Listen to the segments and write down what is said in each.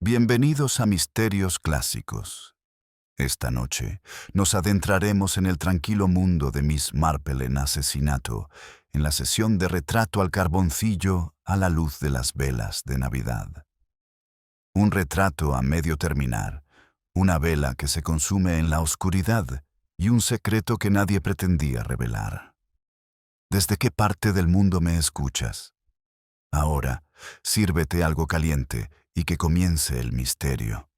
Bienvenidos a Misterios Clásicos. Esta noche nos adentraremos en el tranquilo mundo de Miss Marple en asesinato, en la sesión de retrato al carboncillo a la luz de las velas de Navidad. Un retrato a medio terminar, una vela que se consume en la oscuridad y un secreto que nadie pretendía revelar. ¿Desde qué parte del mundo me escuchas? Ahora, sírvete algo caliente y que comience el misterio.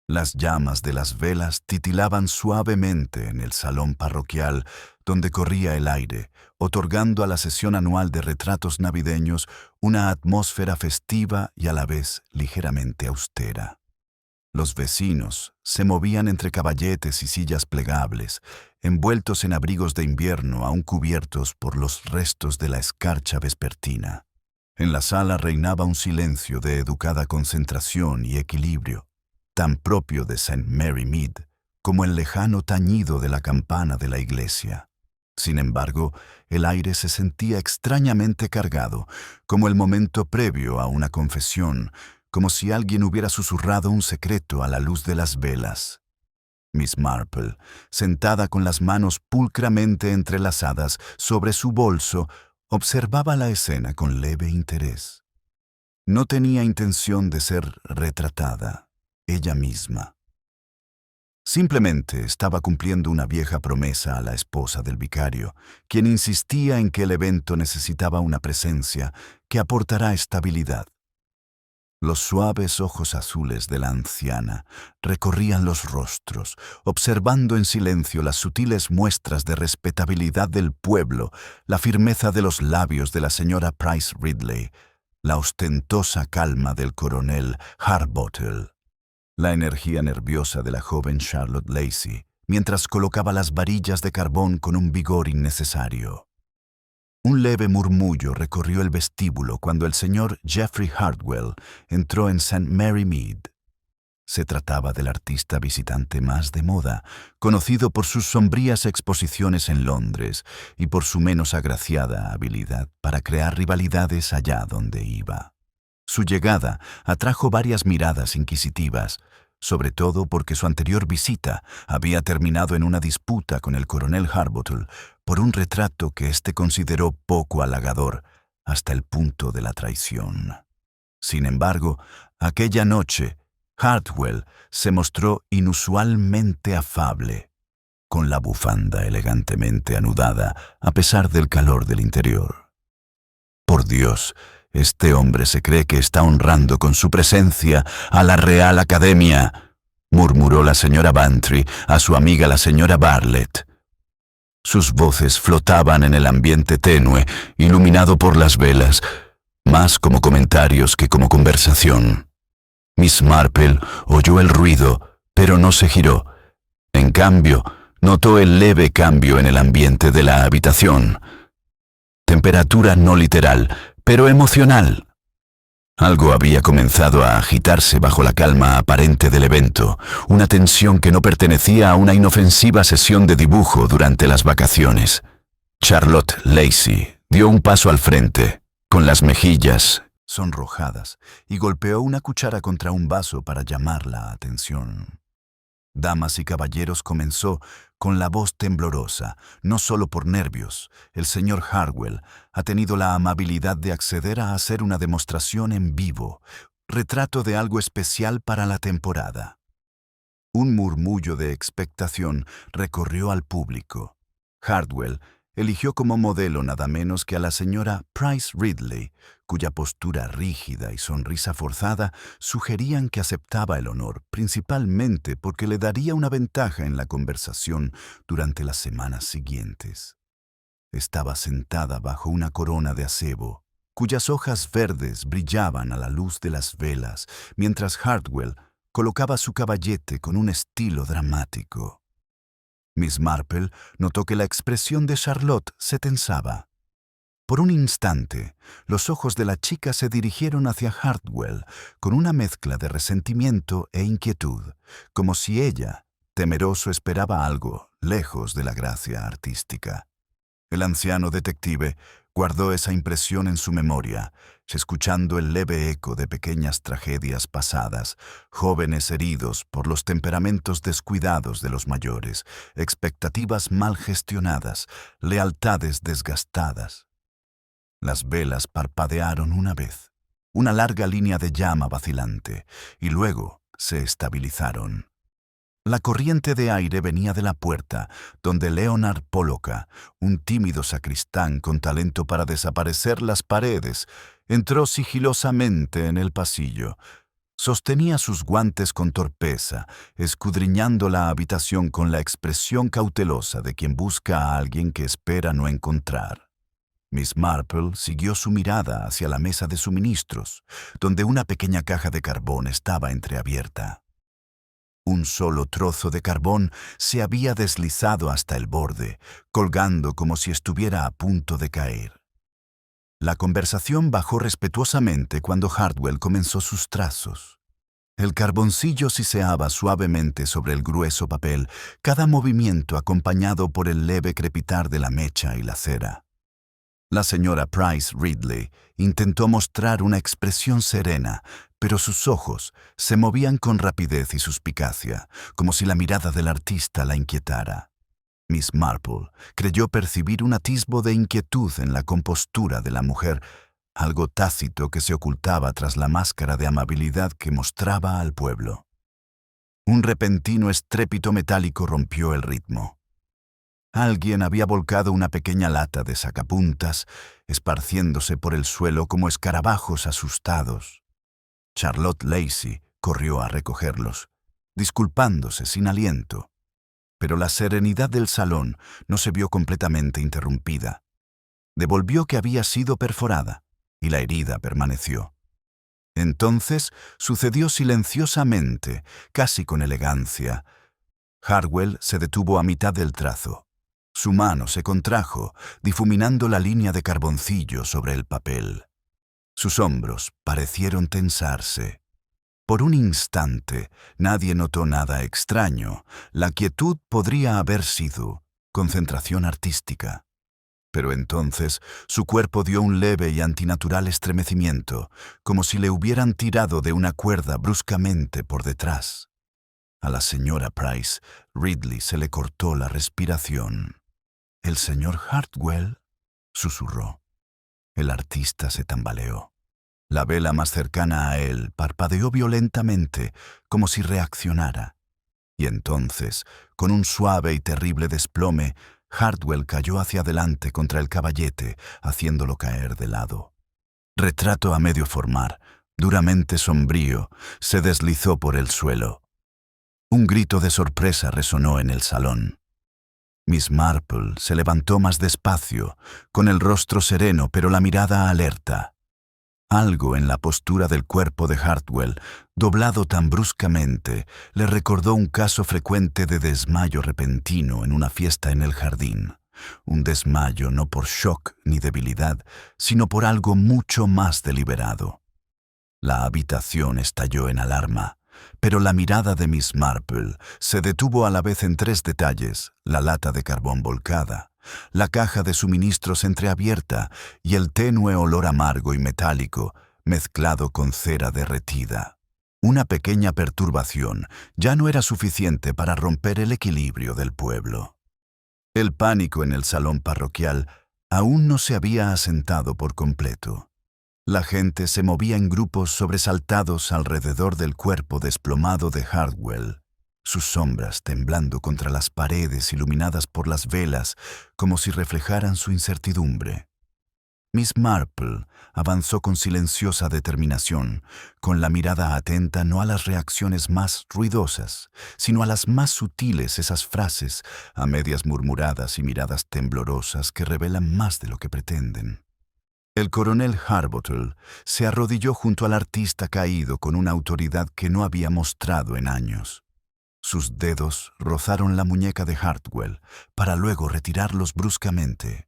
Las llamas de las velas titilaban suavemente en el salón parroquial donde corría el aire, otorgando a la sesión anual de retratos navideños una atmósfera festiva y a la vez ligeramente austera. Los vecinos se movían entre caballetes y sillas plegables, envueltos en abrigos de invierno aún cubiertos por los restos de la escarcha vespertina. En la sala reinaba un silencio de educada concentración y equilibrio, tan propio de St. Mary Mead como el lejano tañido de la campana de la iglesia. Sin embargo, el aire se sentía extrañamente cargado, como el momento previo a una confesión, como si alguien hubiera susurrado un secreto a la luz de las velas. Miss Marple, sentada con las manos pulcramente entrelazadas sobre su bolso, observaba la escena con leve interés. No tenía intención de ser retratada, ella misma. Simplemente estaba cumpliendo una vieja promesa a la esposa del vicario, quien insistía en que el evento necesitaba una presencia que aportará estabilidad. Los suaves ojos azules de la anciana recorrían los rostros, observando en silencio las sutiles muestras de respetabilidad del pueblo, la firmeza de los labios de la señora Price Ridley, la ostentosa calma del coronel Harbottle, la energía nerviosa de la joven Charlotte Lacey, mientras colocaba las varillas de carbón con un vigor innecesario. Un leve murmullo recorrió el vestíbulo cuando el señor Geoffrey Hartwell entró en St. Mary Mead. Se trataba del artista visitante más de moda, conocido por sus sombrías exposiciones en Londres y por su menos agraciada habilidad para crear rivalidades allá donde iba. Su llegada atrajo varias miradas inquisitivas, sobre todo porque su anterior visita había terminado en una disputa con el coronel Harbottle por un retrato que éste consideró poco halagador, hasta el punto de la traición. Sin embargo, aquella noche, Hartwell se mostró inusualmente afable, con la bufanda elegantemente anudada a pesar del calor del interior. Por Dios, este hombre se cree que está honrando con su presencia a la Real Academia, murmuró la señora Bantry a su amiga la señora Bartlett. Sus voces flotaban en el ambiente tenue, iluminado por las velas, más como comentarios que como conversación. Miss Marple oyó el ruido, pero no se giró. En cambio, notó el leve cambio en el ambiente de la habitación. Temperatura no literal, pero emocional. Algo había comenzado a agitarse bajo la calma aparente del evento, una tensión que no pertenecía a una inofensiva sesión de dibujo durante las vacaciones. Charlotte Lacey dio un paso al frente, con las mejillas sonrojadas, y golpeó una cuchara contra un vaso para llamar la atención. Damas y caballeros, comenzó con la voz temblorosa, no solo por nervios. El señor Hartwell ha tenido la amabilidad de acceder a hacer una demostración en vivo, retrato de algo especial para la temporada. Un murmullo de expectación recorrió al público. Hartwell eligió como modelo nada menos que a la señora Price Ridley, cuya postura rígida y sonrisa forzada sugerían que aceptaba el honor, principalmente porque le daría una ventaja en la conversación durante las semanas siguientes. Estaba sentada bajo una corona de acebo, cuyas hojas verdes brillaban a la luz de las velas, mientras Hartwell colocaba su caballete con un estilo dramático. Miss Marple notó que la expresión de Charlotte se tensaba. Por un instante, los ojos de la chica se dirigieron hacia Hartwell con una mezcla de resentimiento e inquietud, como si ella, temeroso, esperaba algo lejos de la gracia artística. El anciano detective Guardó esa impresión en su memoria, escuchando el leve eco de pequeñas tragedias pasadas, jóvenes heridos por los temperamentos descuidados de los mayores, expectativas mal gestionadas, lealtades desgastadas. Las velas parpadearon una vez, una larga línea de llama vacilante, y luego se estabilizaron. La corriente de aire venía de la puerta, donde Leonard Pollock, un tímido sacristán con talento para desaparecer las paredes, entró sigilosamente en el pasillo. Sostenía sus guantes con torpeza, escudriñando la habitación con la expresión cautelosa de quien busca a alguien que espera no encontrar. Miss Marple siguió su mirada hacia la mesa de suministros, donde una pequeña caja de carbón estaba entreabierta. Un solo trozo de carbón se había deslizado hasta el borde, colgando como si estuviera a punto de caer. La conversación bajó respetuosamente cuando Hartwell comenzó sus trazos. El carboncillo siseaba suavemente sobre el grueso papel, cada movimiento acompañado por el leve crepitar de la mecha y la cera. La señora Price Ridley intentó mostrar una expresión serena, pero sus ojos se movían con rapidez y suspicacia, como si la mirada del artista la inquietara. Miss Marple creyó percibir un atisbo de inquietud en la compostura de la mujer, algo tácito que se ocultaba tras la máscara de amabilidad que mostraba al pueblo. Un repentino estrépito metálico rompió el ritmo. Alguien había volcado una pequeña lata de sacapuntas, esparciéndose por el suelo como escarabajos asustados. Charlotte Lacey corrió a recogerlos, disculpándose sin aliento. Pero la serenidad del salón no se vio completamente interrumpida. Devolvió que había sido perforada, y la herida permaneció. Entonces sucedió silenciosamente, casi con elegancia. Hartwell se detuvo a mitad del trazo. Su mano se contrajo, difuminando la línea de carboncillo sobre el papel. Sus hombros parecieron tensarse. Por un instante, nadie notó nada extraño. La quietud podría haber sido concentración artística. Pero entonces su cuerpo dio un leve y antinatural estremecimiento, como si le hubieran tirado de una cuerda bruscamente por detrás. A la señora Price Ridley se le cortó la respiración. «¿El señor Hartwell?», susurró. El artista se tambaleó. La vela más cercana a él parpadeó violentamente, como si reaccionara. Y entonces, con un suave y terrible desplome, Hartwell cayó hacia adelante contra el caballete, haciéndolo caer de lado. Retrato a medio formar, duramente sombrío, se deslizó por el suelo. Un grito de sorpresa resonó en el salón. Miss Marple se levantó más despacio, con el rostro sereno pero la mirada alerta. Algo en la postura del cuerpo de Hartwell, doblado tan bruscamente, le recordó un caso frecuente de desmayo repentino en una fiesta en el jardín. Un desmayo no por shock ni debilidad, sino por algo mucho más deliberado. La habitación estalló en alarma. Pero la mirada de Miss Marple se detuvo a la vez en tres detalles: la lata de carbón volcada, la caja de suministros entreabierta y el tenue olor amargo y metálico mezclado con cera derretida. Una pequeña perturbación ya no era suficiente para romper el equilibrio del pueblo. El pánico en el salón parroquial aún no se había asentado por completo. La gente se movía en grupos sobresaltados alrededor del cuerpo desplomado de Hartwell, sus sombras temblando contra las paredes iluminadas por las velas como si reflejaran su incertidumbre. Miss Marple avanzó con silenciosa determinación, con la mirada atenta no a las reacciones más ruidosas, sino a las más sutiles, esas frases a medias murmuradas y miradas temblorosas que revelan más de lo que pretenden. El coronel Harbottle se arrodilló junto al artista caído con una autoridad que no había mostrado en años. Sus dedos rozaron la muñeca de Hartwell para luego retirarlos bruscamente.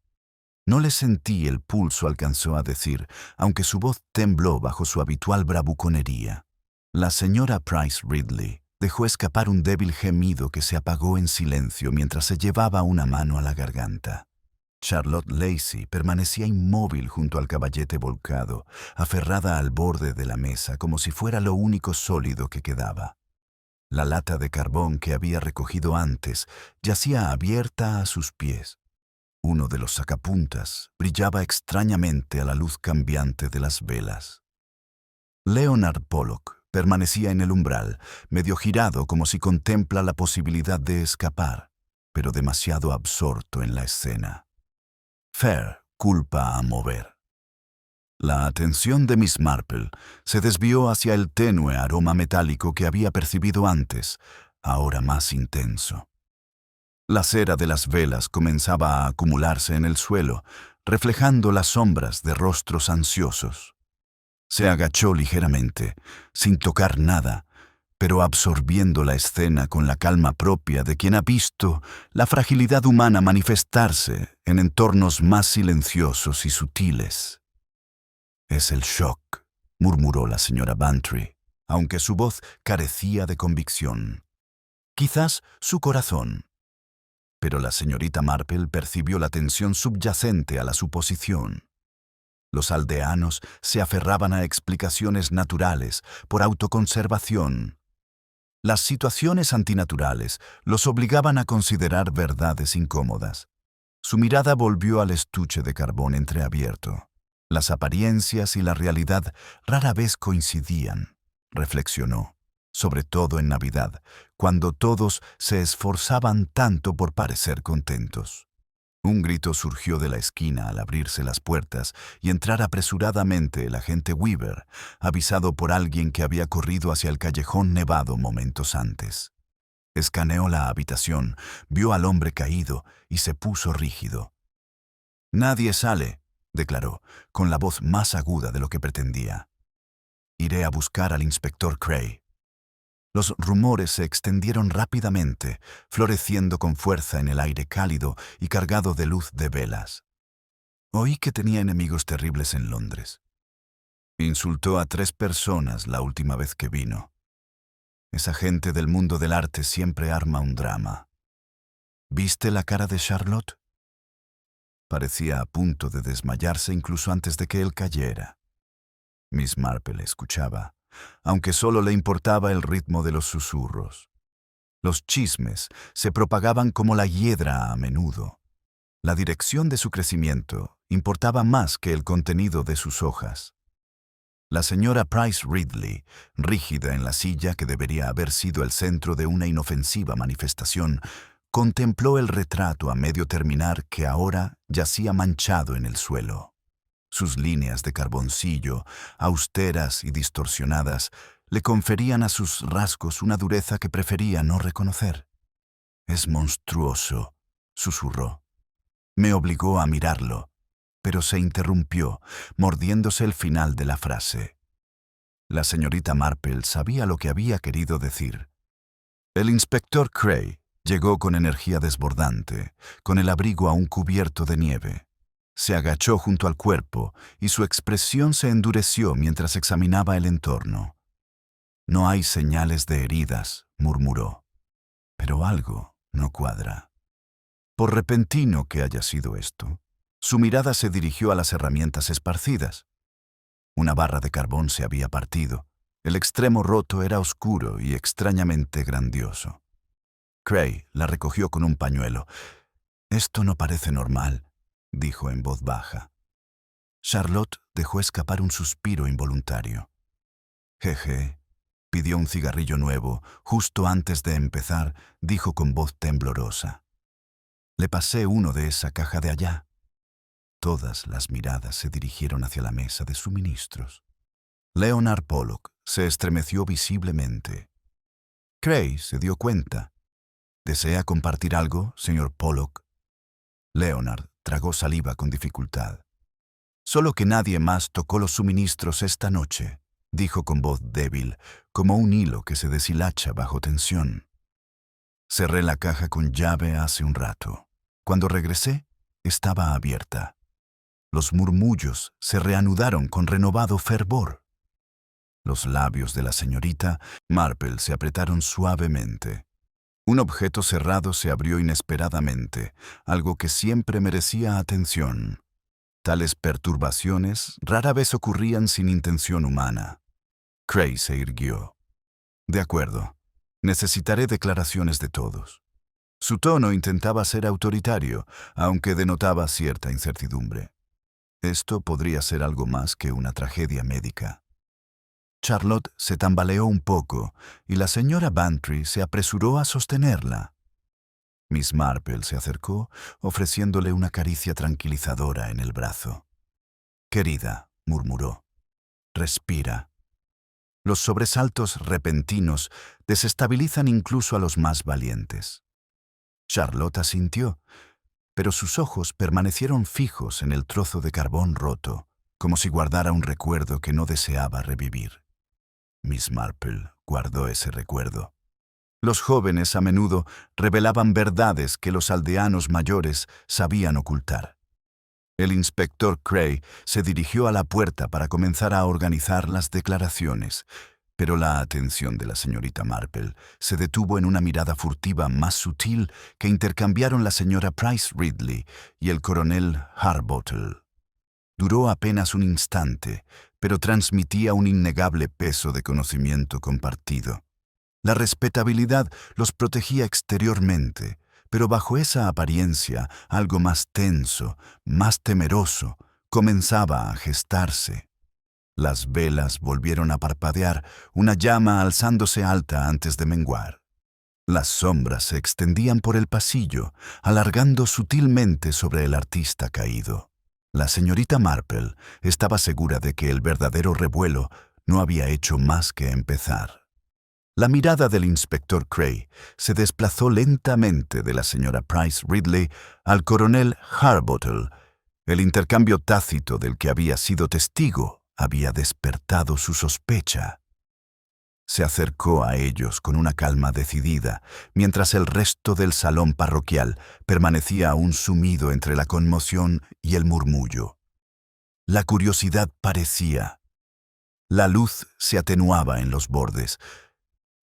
«No le sentí el pulso», alcanzó a decir, aunque su voz tembló bajo su habitual bravuconería. La señora Price Ridley dejó escapar un débil gemido que se apagó en silencio mientras se llevaba una mano a la garganta. Charlotte Lacey permanecía inmóvil junto al caballete volcado, aferrada al borde de la mesa como si fuera lo único sólido que quedaba. La lata de carbón que había recogido antes yacía abierta a sus pies. Uno de los sacapuntas brillaba extrañamente a la luz cambiante de las velas. Leonard Pollock permanecía en el umbral, medio girado como si contempla la posibilidad de escapar, pero demasiado absorto en la escena. Fair culpa a mover. La atención de Miss Marple se desvió hacia el tenue aroma metálico que había percibido antes, ahora más intenso. La cera de las velas comenzaba a acumularse en el suelo, reflejando las sombras de rostros ansiosos. Se agachó ligeramente, sin tocar nada, pero absorbiendo la escena con la calma propia de quien ha visto la fragilidad humana manifestarse en entornos más silenciosos y sutiles. «Es el shock», murmuró la señora Bantry, aunque su voz carecía de convicción. «Quizás su corazón». Pero la señorita Marple percibió la tensión subyacente a la suposición. Los aldeanos se aferraban a explicaciones naturales por autoconservación. Las situaciones antinaturales los obligaban a considerar verdades incómodas. Su mirada volvió al estuche de carbón entreabierto. Las apariencias y la realidad rara vez coincidían, reflexionó, sobre todo en Navidad, cuando todos se esforzaban tanto por parecer contentos. Un grito surgió de la esquina al abrirse las puertas y entrar apresuradamente el agente Weaver, avisado por alguien que había corrido hacia el callejón nevado momentos antes. Escaneó la habitación, vio al hombre caído y se puso rígido. «Nadie sale», declaró, con la voz más aguda de lo que pretendía. «Iré a buscar al inspector Cray». Los rumores se extendieron rápidamente, floreciendo con fuerza en el aire cálido y cargado de luz de velas. Oí que tenía enemigos terribles en Londres. Insultó a 3 personas la última vez que vino. Esa gente del mundo del arte siempre arma un drama. ¿Viste la cara de Charlotte? Parecía a punto de desmayarse incluso antes de que él cayera. Miss Marple escuchaba, aunque solo le importaba el ritmo de los susurros. Los chismes se propagaban como la hiedra a menudo. La dirección de su crecimiento importaba más que el contenido de sus hojas. La señora Price Ridley, rígida en la silla que debería haber sido el centro de una inofensiva manifestación, contempló el retrato a medio terminar que ahora yacía manchado en el suelo. Sus líneas de carboncillo, austeras y distorsionadas, le conferían a sus rasgos una dureza que prefería no reconocer. «Es monstruoso», susurró. Me obligó a mirarlo, pero se interrumpió, mordiéndose el final de la frase. La señorita Marple sabía lo que había querido decir. El inspector Cray llegó con energía desbordante, con el abrigo aún cubierto de nieve. Se agachó junto al cuerpo y su expresión se endureció mientras examinaba el entorno. «No hay señales de heridas», murmuró. «Pero algo no cuadra». Por repentino que haya sido esto, su mirada se dirigió a las herramientas esparcidas. Una barra de carbón se había partido. El extremo roto era oscuro y extrañamente grandioso. Cray la recogió con un pañuelo. «Esto no parece normal», dijo en voz baja. Charlotte dejó escapar un suspiro involuntario. «Jeje», pidió un cigarrillo nuevo. Justo antes de empezar, dijo con voz temblorosa. «Le pasé uno de esa caja de allá». Todas las miradas se dirigieron hacia la mesa de suministros. Leonard Pollock se estremeció visiblemente. Cray se dio cuenta. «¿Desea compartir algo, señor Pollock?» Leonard tragó saliva con dificultad. «Solo que nadie más tocó los suministros esta noche», dijo con voz débil, como un hilo que se deshilacha bajo tensión. «Cerré la caja con llave hace un rato. Cuando regresé, estaba abierta». Los murmullos se reanudaron con renovado fervor. Los labios de la señorita Marple se apretaron suavemente. Un objeto cerrado se abrió inesperadamente, algo que siempre merecía atención. Tales perturbaciones rara vez ocurrían sin intención humana. Cray se irguió. De acuerdo. Necesitaré declaraciones de todos. Su tono intentaba ser autoritario, aunque denotaba cierta incertidumbre. Esto podría ser algo más que una tragedia médica. Charlotte se tambaleó un poco y la señora Bantry se apresuró a sostenerla. Miss Marple se acercó, ofreciéndole una caricia tranquilizadora en el brazo. «Querida», murmuró, «respira». Los sobresaltos repentinos desestabilizan incluso a los más valientes. Charlotte asintió, pero sus ojos permanecieron fijos en el trozo de carbón roto, como si guardara un recuerdo que no deseaba revivir. Miss Marple guardó ese recuerdo. Los jóvenes a menudo revelaban verdades que los aldeanos mayores sabían ocultar. El inspector Cray se dirigió a la puerta para comenzar a organizar las declaraciones, pero la atención de la señorita Marple se detuvo en una mirada furtiva más sutil que intercambiaron la señora Price Ridley y el coronel Harbottle. Duró apenas un instante, pero transmitía un innegable peso de conocimiento compartido. La respetabilidad los protegía exteriormente, pero bajo esa apariencia algo más tenso, más temeroso, comenzaba a gestarse. Las velas volvieron a parpadear, una llama alzándose alta antes de menguar. Las sombras se extendían por el pasillo, alargando sutilmente sobre el artista caído. La señorita Marple estaba segura de que el verdadero revuelo no había hecho más que empezar. La mirada del inspector Cray se desplazó lentamente de la señora Price Ridley al coronel Harbottle. El intercambio tácito del que había sido testigo había despertado su sospecha. Se acercó a ellos con una calma decidida, mientras el resto del salón parroquial permanecía aún sumido entre la conmoción y el murmullo. La curiosidad parecía. La luz se atenuaba en los bordes.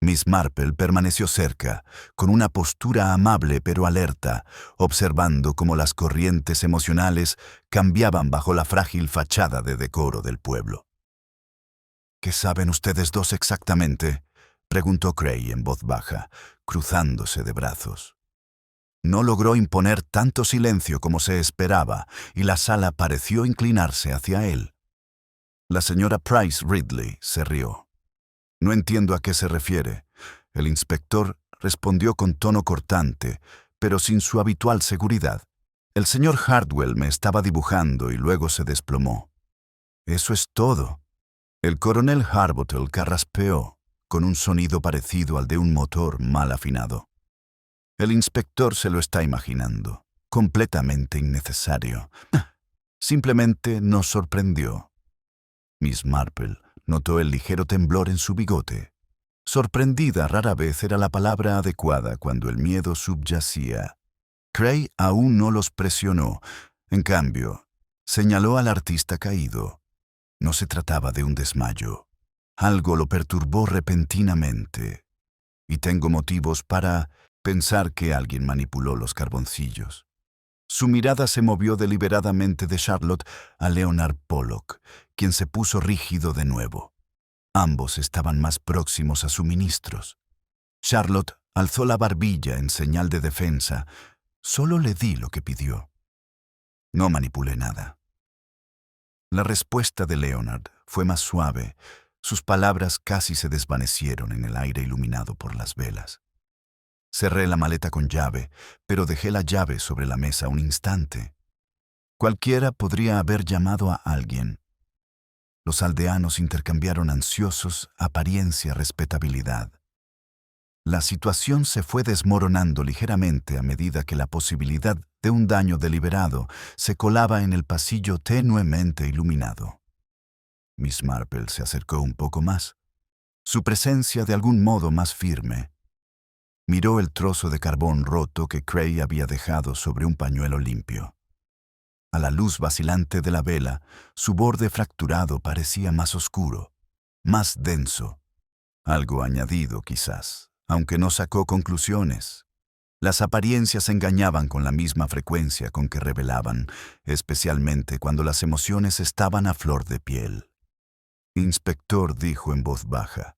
Miss Marple permaneció cerca, con una postura amable pero alerta, observando cómo las corrientes emocionales cambiaban bajo la frágil fachada de decoro del pueblo. «¿Qué saben ustedes dos exactamente?», preguntó Cray en voz baja, cruzándose de brazos. No logró imponer tanto silencio como se esperaba, y la sala pareció inclinarse hacia él. La señora Price Ridley se rió. «No entiendo a qué se refiere». El inspector respondió con tono cortante, pero sin su habitual seguridad. «El señor Hardwell me estaba dibujando y luego se desplomó». «Eso es todo». El coronel Harbottle carraspeó, con un sonido parecido al de un motor mal afinado. El inspector se lo está imaginando, completamente innecesario. Simplemente nos sorprendió. Miss Marple notó el ligero temblor en su bigote. Sorprendida rara vez era la palabra adecuada cuando el miedo subyacía. Cray aún no los presionó. En cambio, señaló al artista caído. No se trataba de un desmayo. Algo lo perturbó repentinamente. Y tengo motivos para pensar que alguien manipuló los carboncillos. Su mirada se movió deliberadamente de Charlotte a Leonard Pollock, quien se puso rígido de nuevo. Ambos estaban más próximos a suministros. Charlotte alzó la barbilla en señal de defensa. Solo le di lo que pidió. No manipulé nada. La respuesta de Leonard fue más suave. Sus palabras casi se desvanecieron en el aire iluminado por las velas. Cerré la maleta con llave, pero dejé la llave sobre la mesa un instante. Cualquiera podría haber llamado a alguien. Los aldeanos intercambiaron ansiosos apariencia-respetabilidad. La situación se fue desmoronando ligeramente a medida que la posibilidad de un daño deliberado se colaba en el pasillo tenuemente iluminado. Miss Marple se acercó un poco más, su presencia de algún modo más firme. Miró el trozo de carbón roto que Cray había dejado sobre un pañuelo limpio. A la luz vacilante de la vela, su borde fracturado parecía más oscuro, más denso, algo añadido quizás aunque no sacó conclusiones. Las apariencias engañaban con la misma frecuencia con que revelaban, especialmente cuando las emociones estaban a flor de piel. Inspector dijo en voz baja: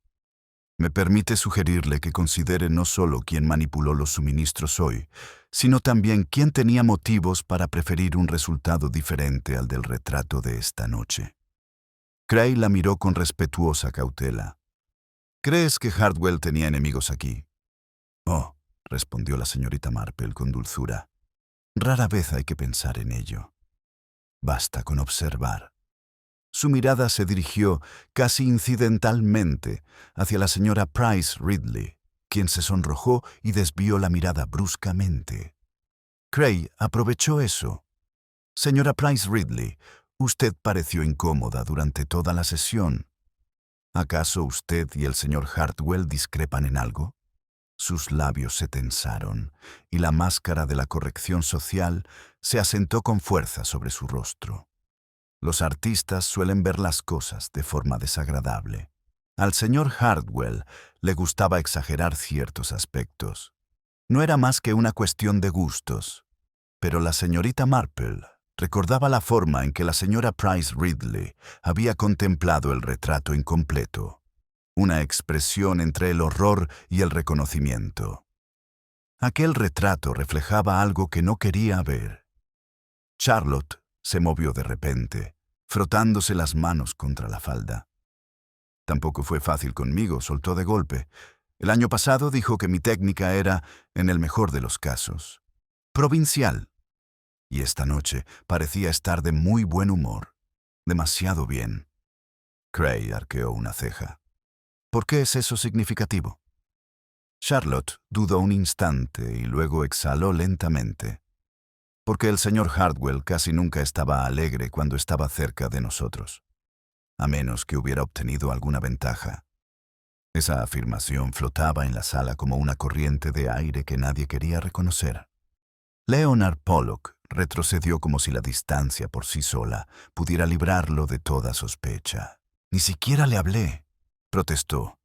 «Me permite sugerirle que considere no solo quién manipuló los suministros hoy, sino también quién tenía motivos para preferir un resultado diferente al del retrato de esta noche». Cray la miró con respetuosa cautela. «¿Crees que Hartwell tenía enemigos aquí?» «Oh», respondió la señorita Marple con dulzura. «Rara vez hay que pensar en ello. Basta con observar». Su mirada se dirigió, casi incidentalmente, hacia la señora Price Ridley, quien se sonrojó y desvió la mirada bruscamente. Cray aprovechó eso. «Señora Price Ridley, usted pareció incómoda durante toda la sesión. ¿Acaso usted y el señor Hartwell discrepan en algo?» Sus labios se tensaron, y la máscara de la corrección social se asentó con fuerza sobre su rostro. Los artistas suelen ver las cosas de forma desagradable. Al señor Hartwell le gustaba exagerar ciertos aspectos. No era más que una cuestión de gustos. Pero la señorita Marple recordaba la forma en que la señora Price Ridley había contemplado el retrato incompleto, una expresión entre el horror y el reconocimiento. Aquel retrato reflejaba algo que no quería ver. Charlotte se movió de repente, frotándose las manos contra la falda. «Tampoco fue fácil conmigo», soltó de golpe. «El año pasado dijo que mi técnica era, en el mejor de los casos, provincial. Y esta noche parecía estar de muy buen humor. Demasiado bien». Cray arqueó una ceja. «¿Por qué es eso significativo?» Charlotte dudó un instante y luego exhaló lentamente. «Porque el señor Hartwell casi nunca estaba alegre cuando estaba cerca de nosotros, a menos que hubiera obtenido alguna ventaja». Esa afirmación flotaba en la sala como una corriente de aire que nadie quería reconocer. Leonard Pollock retrocedió como si la distancia por sí sola pudiera librarlo de toda sospecha. «Ni siquiera le hablé», protestó.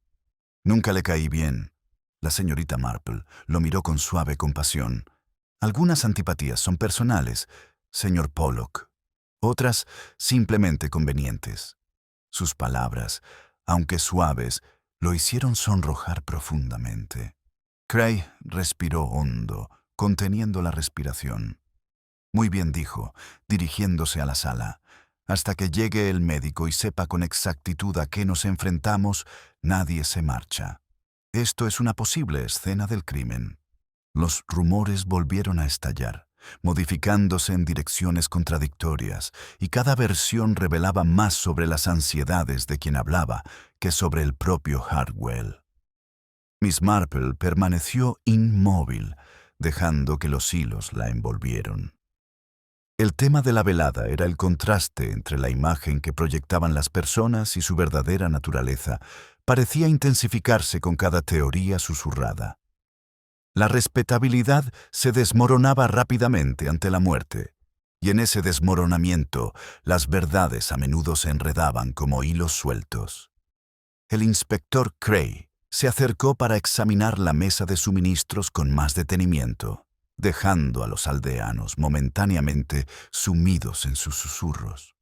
«Nunca le caí bien». La señorita Marple lo miró con suave compasión. «Algunas antipatías son personales, señor Pollock. Otras simplemente convenientes». Sus palabras, aunque suaves, lo hicieron sonrojar profundamente. Cray respiró hondo, conteniendo la respiración. «Muy bien», dijo, dirigiéndose a la sala. «Hasta que llegue el médico y sepa con exactitud a qué nos enfrentamos, nadie se marcha. Esto es una posible escena del crimen». Los rumores volvieron a estallar, modificándose en direcciones contradictorias, y cada versión revelaba más sobre las ansiedades de quien hablaba que sobre el propio Hartwell. Miss Marple permaneció inmóvil, dejando que los hilos la envolvieron. El tema de la velada era el contraste entre la imagen que proyectaban las personas y su verdadera naturaleza. Parecía intensificarse con cada teoría susurrada. La respetabilidad se desmoronaba rápidamente ante la muerte, y en ese desmoronamiento las verdades a menudo se enredaban como hilos sueltos. El inspector Cray se acercó para examinar la mesa de suministros con más detenimiento, dejando a los aldeanos momentáneamente sumidos en sus susurros.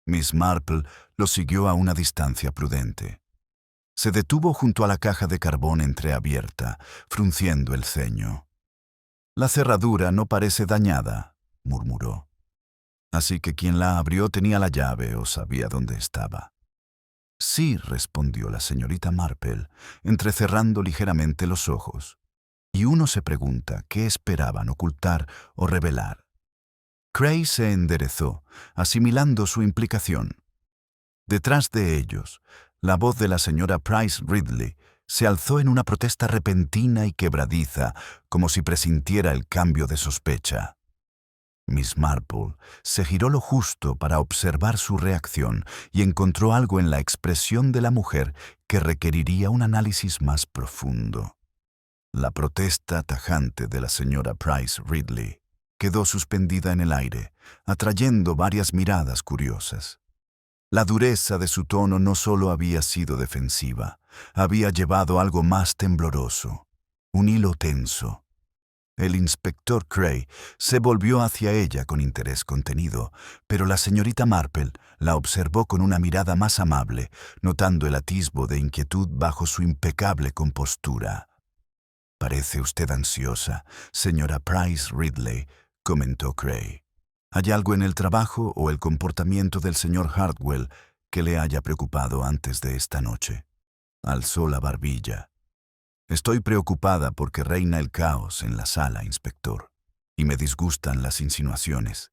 Miss Marple lo siguió a una distancia prudente. Se detuvo junto a la caja de carbón entreabierta, frunciendo el ceño. «La cerradura no parece dañada», murmuró. «Así que quien la abrió tenía la llave o sabía dónde estaba». «Sí», respondió la señorita Marple, entrecerrando ligeramente los ojos. «Y uno se pregunta qué esperaban ocultar o revelar». Cray se enderezó, asimilando su implicación. Detrás de ellos, la voz de la señora Price Ridley se alzó en una protesta repentina y quebradiza, como si presintiera el cambio de sospecha. Miss Marple se giró lo justo para observar su reacción y encontró algo en la expresión de la mujer que requeriría un análisis más profundo. La protesta tajante de la señora Price Ridley quedó suspendida en el aire, atrayendo varias miradas curiosas. La dureza de su tono no solo había sido defensiva, había llevado algo más tembloroso, un hilo tenso. El inspector Cray se volvió hacia ella con interés contenido, pero la señorita Marple la observó con una mirada más amable, notando el atisbo de inquietud bajo su impecable compostura. «Parece usted ansiosa, señora Price Ridley», comentó Cray. «¿Hay algo en el trabajo o el comportamiento del señor Hartwell que le haya preocupado antes de esta noche?» Alzó la barbilla. «Estoy preocupada porque reina el caos en la sala, inspector, y me disgustan las insinuaciones».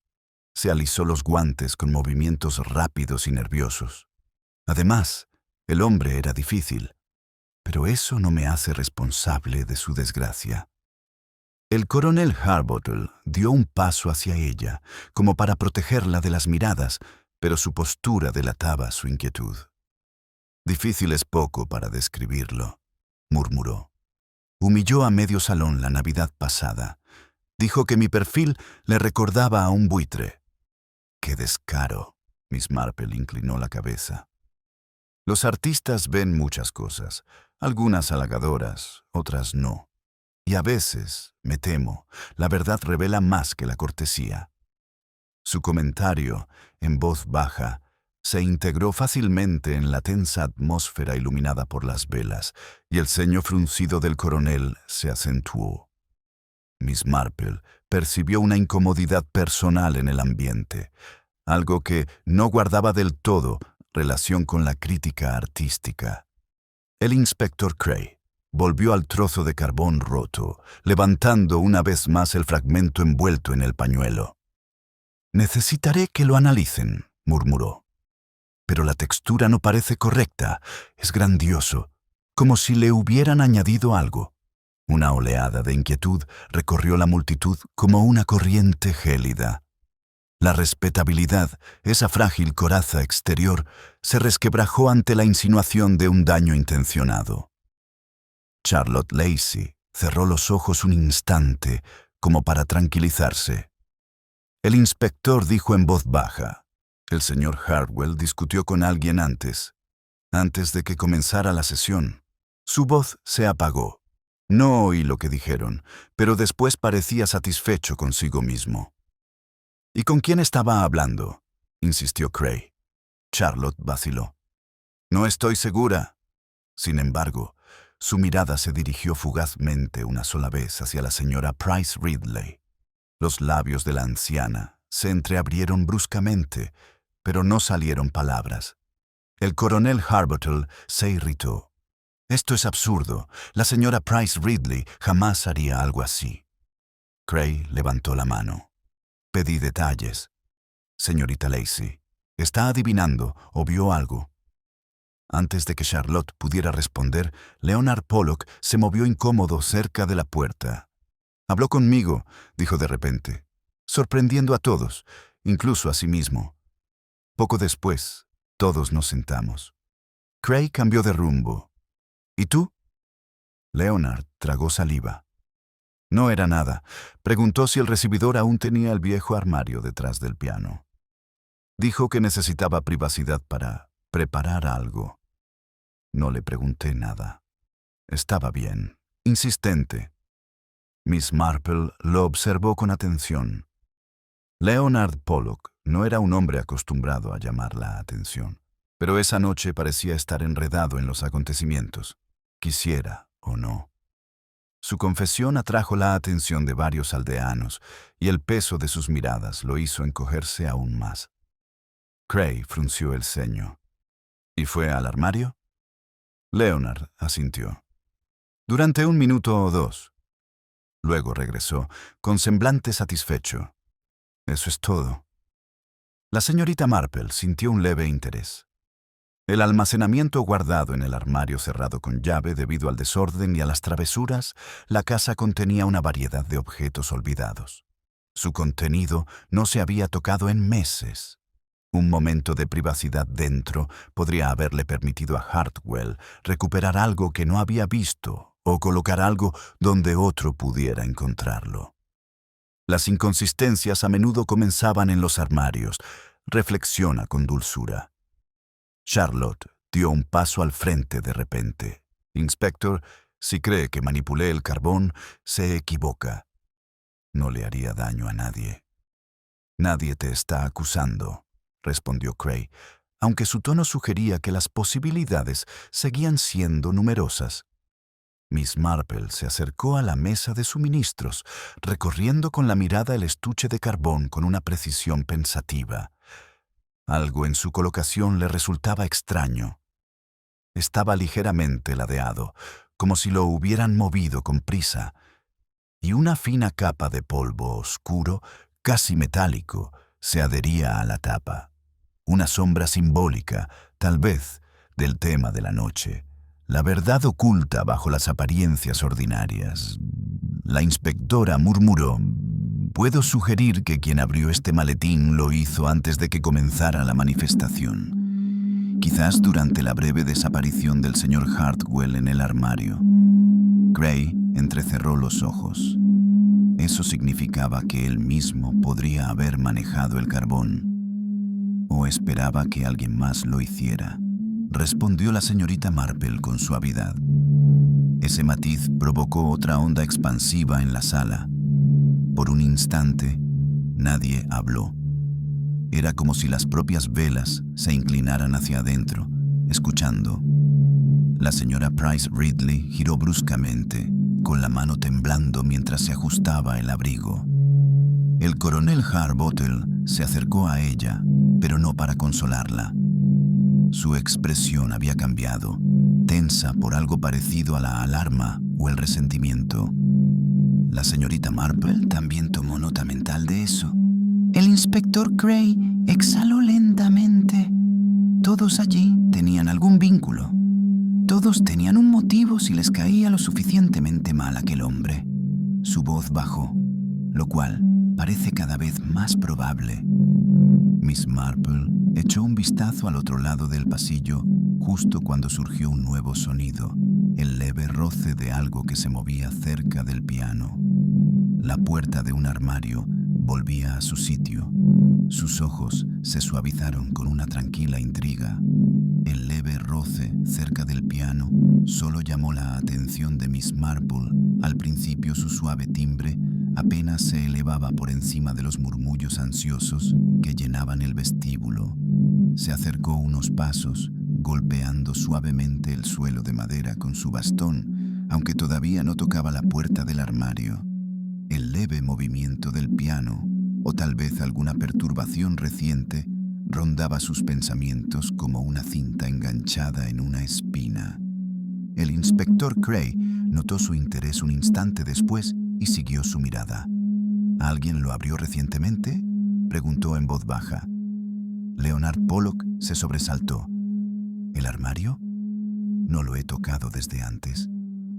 Se alisó los guantes con movimientos rápidos y nerviosos. Además, el hombre era difícil, pero eso no me hace responsable de su desgracia. El coronel Harbottle dio un paso hacia ella, como para protegerla de las miradas, pero su postura delataba su inquietud. «Difícil es poco para describirlo», murmuró. «Humilló a medio salón la Navidad pasada. Dijo que mi perfil le recordaba a un buitre». «¡Qué descaro!», Miss Marple inclinó la cabeza. «Los artistas ven muchas cosas, algunas halagadoras, otras no. Y a veces, me temo, la verdad revela más que la cortesía». Su comentario, en voz baja, se integró fácilmente en la tensa atmósfera iluminada por las velas, y el ceño fruncido del coronel se acentuó. Miss Marple percibió una incomodidad personal en el ambiente, algo que no guardaba del todo relación con la crítica artística. El inspector Cray volvió al trozo de carbón roto, levantando una vez más el fragmento envuelto en el pañuelo. «Necesitaré que lo analicen», murmuró. «Pero la textura no parece correcta. Es grandioso, como si le hubieran añadido algo». Una oleada de inquietud recorrió la multitud como una corriente gélida. La respetabilidad, esa frágil coraza exterior, se resquebrajó ante la insinuación de un daño intencionado. Charlotte Lacey cerró los ojos un instante, como para tranquilizarse. El inspector dijo en voz baja: «El señor Hartwell discutió con alguien antes de que comenzara la sesión». Su voz se apagó. No oí lo que dijeron, pero después parecía satisfecho consigo mismo. «¿Y con quién estaba hablando?», insistió Cray. Charlotte vaciló. «No estoy segura». Sin embargo, su mirada se dirigió fugazmente una sola vez hacia la señora Price Ridley. Los labios de la anciana se entreabrieron bruscamente, pero no salieron palabras. El coronel Harbottle se irritó. «Esto es absurdo. La señora Price Ridley jamás haría algo así». Cray levantó la mano. «Pedí detalles. Señorita Lacey, ¿está adivinando o vio algo?». Antes de que Charlotte pudiera responder, Leonard Pollock se movió incómodo cerca de la puerta. «Habló conmigo», dijo de repente, sorprendiendo a todos, incluso a sí mismo. Poco después, todos nos sentamos. Cray cambió de rumbo. «¿Y tú?». Leonard tragó saliva. «No era nada. Preguntó si el recibidor aún tenía el viejo armario detrás del piano. Dijo que necesitaba privacidad para preparar algo». No le pregunté nada. Estaba bien, insistente. Miss Marple lo observó con atención. Leonard Pollock no era un hombre acostumbrado a llamar la atención, pero esa noche parecía estar enredado en los acontecimientos, quisiera o no. Su confesión atrajo la atención de varios aldeanos, y el peso de sus miradas lo hizo encogerse aún más. Cray frunció el ceño. «¿Y fue al armario?». Leonard asintió. «Durante 1 minuto o 2. Luego regresó, con semblante satisfecho. «Eso es todo». La señorita Marple sintió un leve interés. El almacenamiento guardado en el armario cerrado con llave debido al desorden y a las travesuras, la casa contenía una variedad de objetos olvidados. Su contenido no se había tocado en meses. Un momento de privacidad dentro podría haberle permitido a Hartwell recuperar algo que no había visto o colocar algo donde otro pudiera encontrarlo. Las inconsistencias a menudo comenzaban en los armarios. Reflexiona con dulzura. Charlotte dio un paso al frente de repente. Inspector, si cree que manipulé el carbón, se equivoca. No le haría daño a nadie. Nadie te está acusando, respondió Cray, aunque su tono sugería que las posibilidades seguían siendo numerosas. Miss Marple se acercó a la mesa de suministros, recorriendo con la mirada el estuche de carbón con una precisión pensativa. Algo en su colocación le resultaba extraño. Estaba ligeramente ladeado, como si lo hubieran movido con prisa, y una fina capa de polvo oscuro, casi metálico, se adhería a la tapa. Una sombra simbólica, tal vez, del tema de la noche. La verdad oculta bajo las apariencias ordinarias. La inspectora murmuró: «Puedo sugerir que quien abrió este maletín lo hizo antes de que comenzara la manifestación. Quizás durante la breve desaparición del señor Hartwell en el armario». Cray entrecerró los ojos. Eso significaba que él mismo podría haber manejado el carbón. ¿O esperaba que alguien más lo hiciera?, respondió la señorita Marple con suavidad. Ese matiz provocó otra onda expansiva en la sala. Por un instante, nadie habló. Era como si las propias velas se inclinaran hacia adentro, escuchando. La señora Price Ridley giró bruscamente, con la mano temblando mientras se ajustaba el abrigo. El coronel Harbottle se acercó a ella, pero no para consolarla. Su expresión había cambiado, tensa por algo parecido a la alarma o el resentimiento. La señorita Marple también tomó nota mental de eso. El inspector Cray exhaló lentamente. Todos allí tenían algún vínculo. Todos tenían un motivo si les caía lo suficientemente mal aquel hombre. Su voz bajó, lo cual parece cada vez más probable. Miss Marple echó un vistazo al otro lado del pasillo justo cuando surgió un nuevo sonido, el leve roce de algo que se movía cerca del piano. La puerta de un armario volvía a su sitio. Sus ojos se suavizaron con una tranquila intriga. El leve roce cerca del piano solo llamó la atención de Miss Marple. Al principio su suave timbre apenas se elevaba por encima de los murmullos ansiosos que llenaban el vestíbulo. Se acercó unos pasos, golpeando suavemente el suelo de madera con su bastón, aunque todavía no tocaba la puerta del armario. El leve movimiento del piano, o tal vez alguna perturbación reciente, rondaba sus pensamientos como una cinta enganchada en una espina. El inspector Cray notó su interés un instante después y siguió su mirada. ¿Alguien lo abrió recientemente?, preguntó en voz baja. Leonard Pollock se sobresaltó. ¿El armario? No lo he tocado desde antes.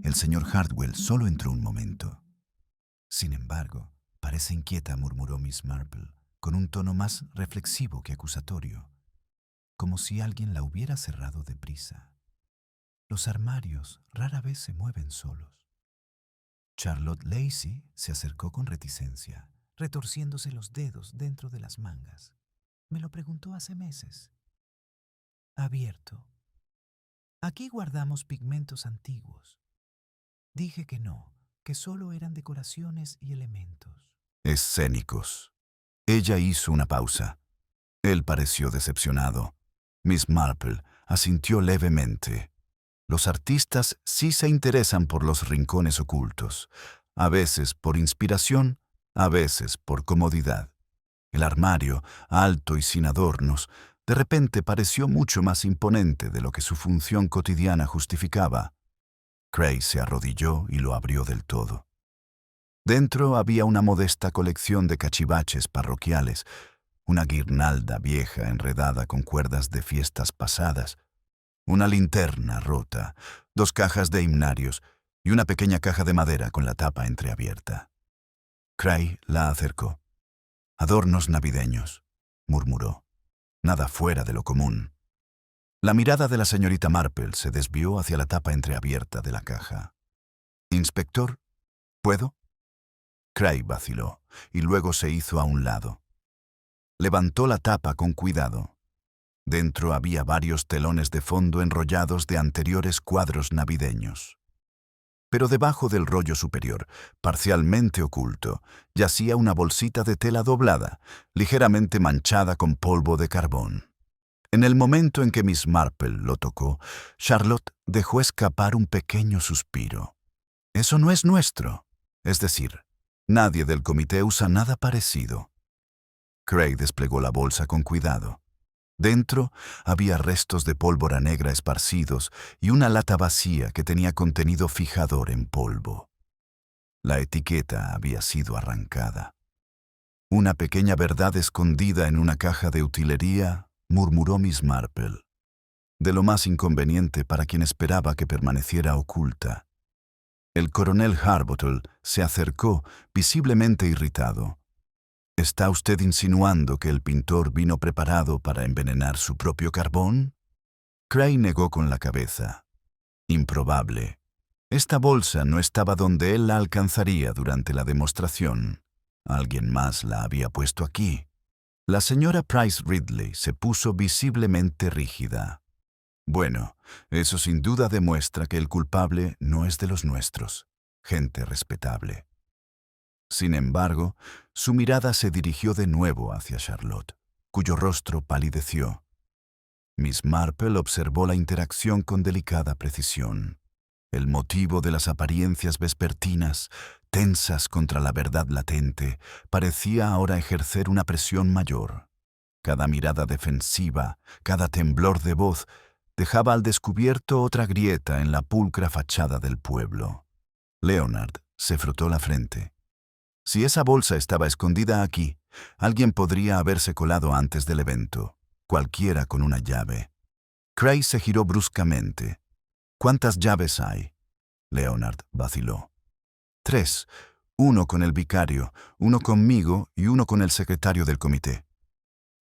El señor Hartwell solo entró un momento. Sin embargo, parece inquieta, murmuró Miss Marple, con un tono más reflexivo que acusatorio, como si alguien la hubiera cerrado deprisa. Los armarios rara vez se mueven solos. Charlotte Lacey se acercó con reticencia, retorciéndose los dedos dentro de las mangas. Me lo preguntó hace meses. Abierto. Aquí guardamos pigmentos antiguos. Dije que no, que solo eran decoraciones y elementos. Escénicos. Ella hizo una pausa. Él pareció decepcionado. Miss Marple asintió levemente. Los artistas sí se interesan por los rincones ocultos, a veces por inspiración, a veces por comodidad. El armario, alto y sin adornos, de repente pareció mucho más imponente de lo que su función cotidiana justificaba. Cray se arrodilló y lo abrió del todo. Dentro había una modesta colección de cachivaches parroquiales, una guirnalda vieja enredada con cuerdas de fiestas pasadas, una linterna rota, 2 cajas de himnarios y una pequeña caja de madera con la tapa entreabierta. Cray la acercó. «Adornos navideños», murmuró. «Nada fuera de lo común». La mirada de la señorita Marple se desvió hacia la tapa entreabierta de la caja. «Inspector, ¿puedo?». Cray vaciló y luego se hizo a un lado. Levantó la tapa con cuidado. Dentro había varios telones de fondo enrollados de anteriores cuadros navideños. Pero debajo del rollo superior, parcialmente oculto, yacía una bolsita de tela doblada, ligeramente manchada con polvo de carbón. En el momento en que Miss Marple lo tocó, Charlotte dejó escapar un pequeño suspiro. «Eso no es nuestro. Es decir, nadie del comité usa nada parecido». Craig desplegó la bolsa con cuidado. Dentro había restos de pólvora negra esparcidos y una lata vacía que tenía contenido fijador en polvo. La etiqueta había sido arrancada. «Una pequeña verdad escondida en una caja de utilería», murmuró Miss Marple. «De lo más inconveniente para quien esperaba que permaneciera oculta». El coronel Harbottle se acercó, visiblemente irritado. «¿Está usted insinuando que el pintor vino preparado para envenenar su propio carbón?» Craig negó con la cabeza. «Improbable. Esta bolsa no estaba donde él la alcanzaría durante la demostración. Alguien más la había puesto aquí». La señora Price Ridley se puso visiblemente rígida. «Bueno, eso sin duda demuestra que el culpable no es de los nuestros. Gente respetable». Sin embargo, su mirada se dirigió de nuevo hacia Charlotte, cuyo rostro palideció. Miss Marple observó la interacción con delicada precisión. El motivo de las apariencias vespertinas, tensas contra la verdad latente, parecía ahora ejercer una presión mayor. Cada mirada defensiva, cada temblor de voz, dejaba al descubierto otra grieta en la pulcra fachada del pueblo. Leonard se frotó la frente. Si esa bolsa estaba escondida aquí, alguien podría haberse colado antes del evento, cualquiera con una llave. Craig se giró bruscamente. «¿Cuántas llaves hay?» Leonard vaciló. «3. Uno con el vicario, uno conmigo y uno con el secretario del comité».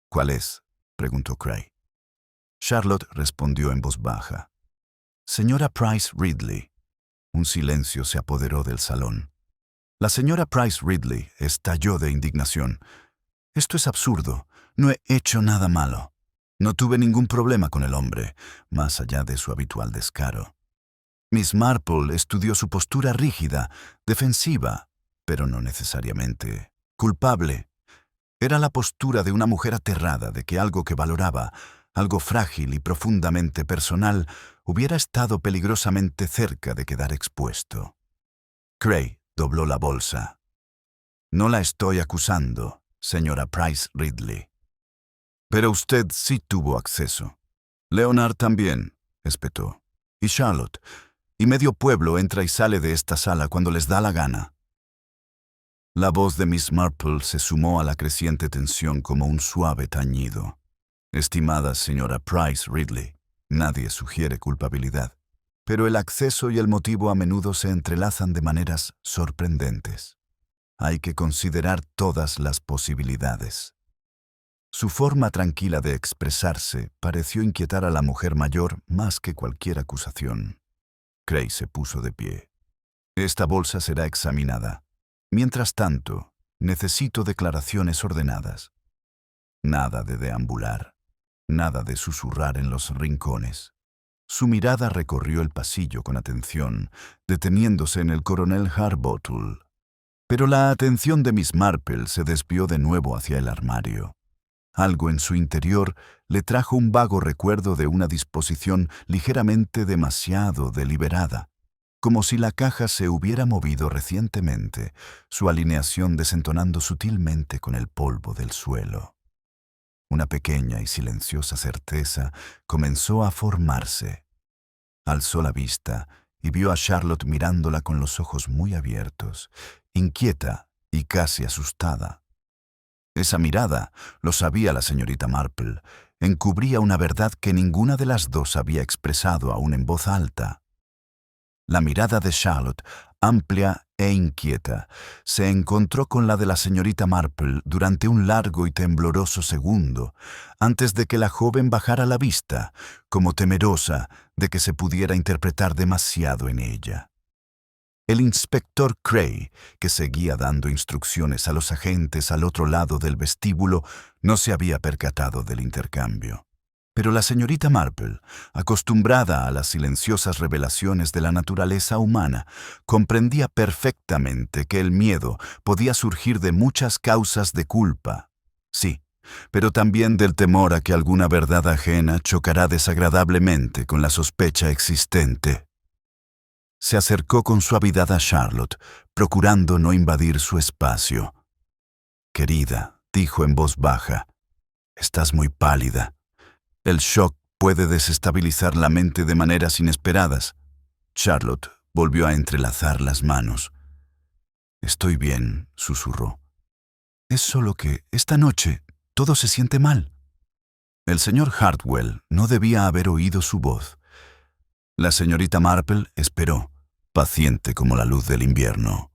«¿Cuál es?», preguntó Craig. Charlotte respondió en voz baja. «Señora Price Ridley». Un silencio se apoderó del salón. La señora Price Ridley estalló de indignación. «Esto es absurdo. No he hecho nada malo. No tuve ningún problema con el hombre, más allá de su habitual descaro». Miss Marple estudió su postura rígida, defensiva, pero no necesariamente culpable. Era la postura de una mujer aterrada de que algo que valoraba, algo frágil y profundamente personal, hubiera estado peligrosamente cerca de quedar expuesto. Craig dobló la bolsa. «No la estoy acusando, señora Price Ridley». «Pero usted sí tuvo acceso». «Leonard también», espetó. «Y Charlotte. Y medio pueblo entra y sale de esta sala cuando les da la gana». La voz de Miss Marple se sumó a la creciente tensión como un suave tañido. «Estimada señora Price Ridley, nadie sugiere culpabilidad. Pero el acceso y el motivo a menudo se entrelazan de maneras sorprendentes. Hay que considerar todas las posibilidades». Su forma tranquila de expresarse pareció inquietar a la mujer mayor más que cualquier acusación. Craig se puso de pie. «Esta bolsa será examinada. Mientras tanto, necesito declaraciones ordenadas. Nada de deambular, nada de susurrar en los rincones». Su mirada recorrió el pasillo con atención, deteniéndose en el coronel Harbottle. Pero la atención de Miss Marple se desvió de nuevo hacia el armario. Algo en su interior le trajo un vago recuerdo de una disposición ligeramente demasiado deliberada, como si la caja se hubiera movido recientemente, su alineación desentonando sutilmente con el polvo del suelo. Una pequeña y silenciosa certeza comenzó a formarse. Alzó la vista y vio a Charlotte mirándola con los ojos muy abiertos, inquieta y casi asustada. Esa mirada, lo sabía la señorita Marple, encubría una verdad que ninguna de las dos había expresado aún en voz alta. La mirada de Charlotte, amplia e inquieta, se encontró con la de la señorita Marple durante un largo y tembloroso segundo, antes de que la joven bajara la vista, como temerosa de que se pudiera interpretar demasiado en ella. El inspector Craig, que seguía dando instrucciones a los agentes al otro lado del vestíbulo, no se había percatado del intercambio. Pero la señorita Marple, acostumbrada a las silenciosas revelaciones de la naturaleza humana, comprendía perfectamente que el miedo podía surgir de muchas causas de culpa. Sí, pero también del temor a que alguna verdad ajena chocará desagradablemente con la sospecha existente. Se acercó con suavidad a Charlotte, procurando no invadir su espacio. «Querida», dijo en voz baja, «estás muy pálida. El shock puede desestabilizar la mente de maneras inesperadas». Charlotte volvió a entrelazar las manos. «Estoy bien», susurró. «Es solo que, esta noche, todo se siente mal». El señor Hartwell no debía haber oído su voz. La señorita Marple esperó, paciente como la luz del invierno.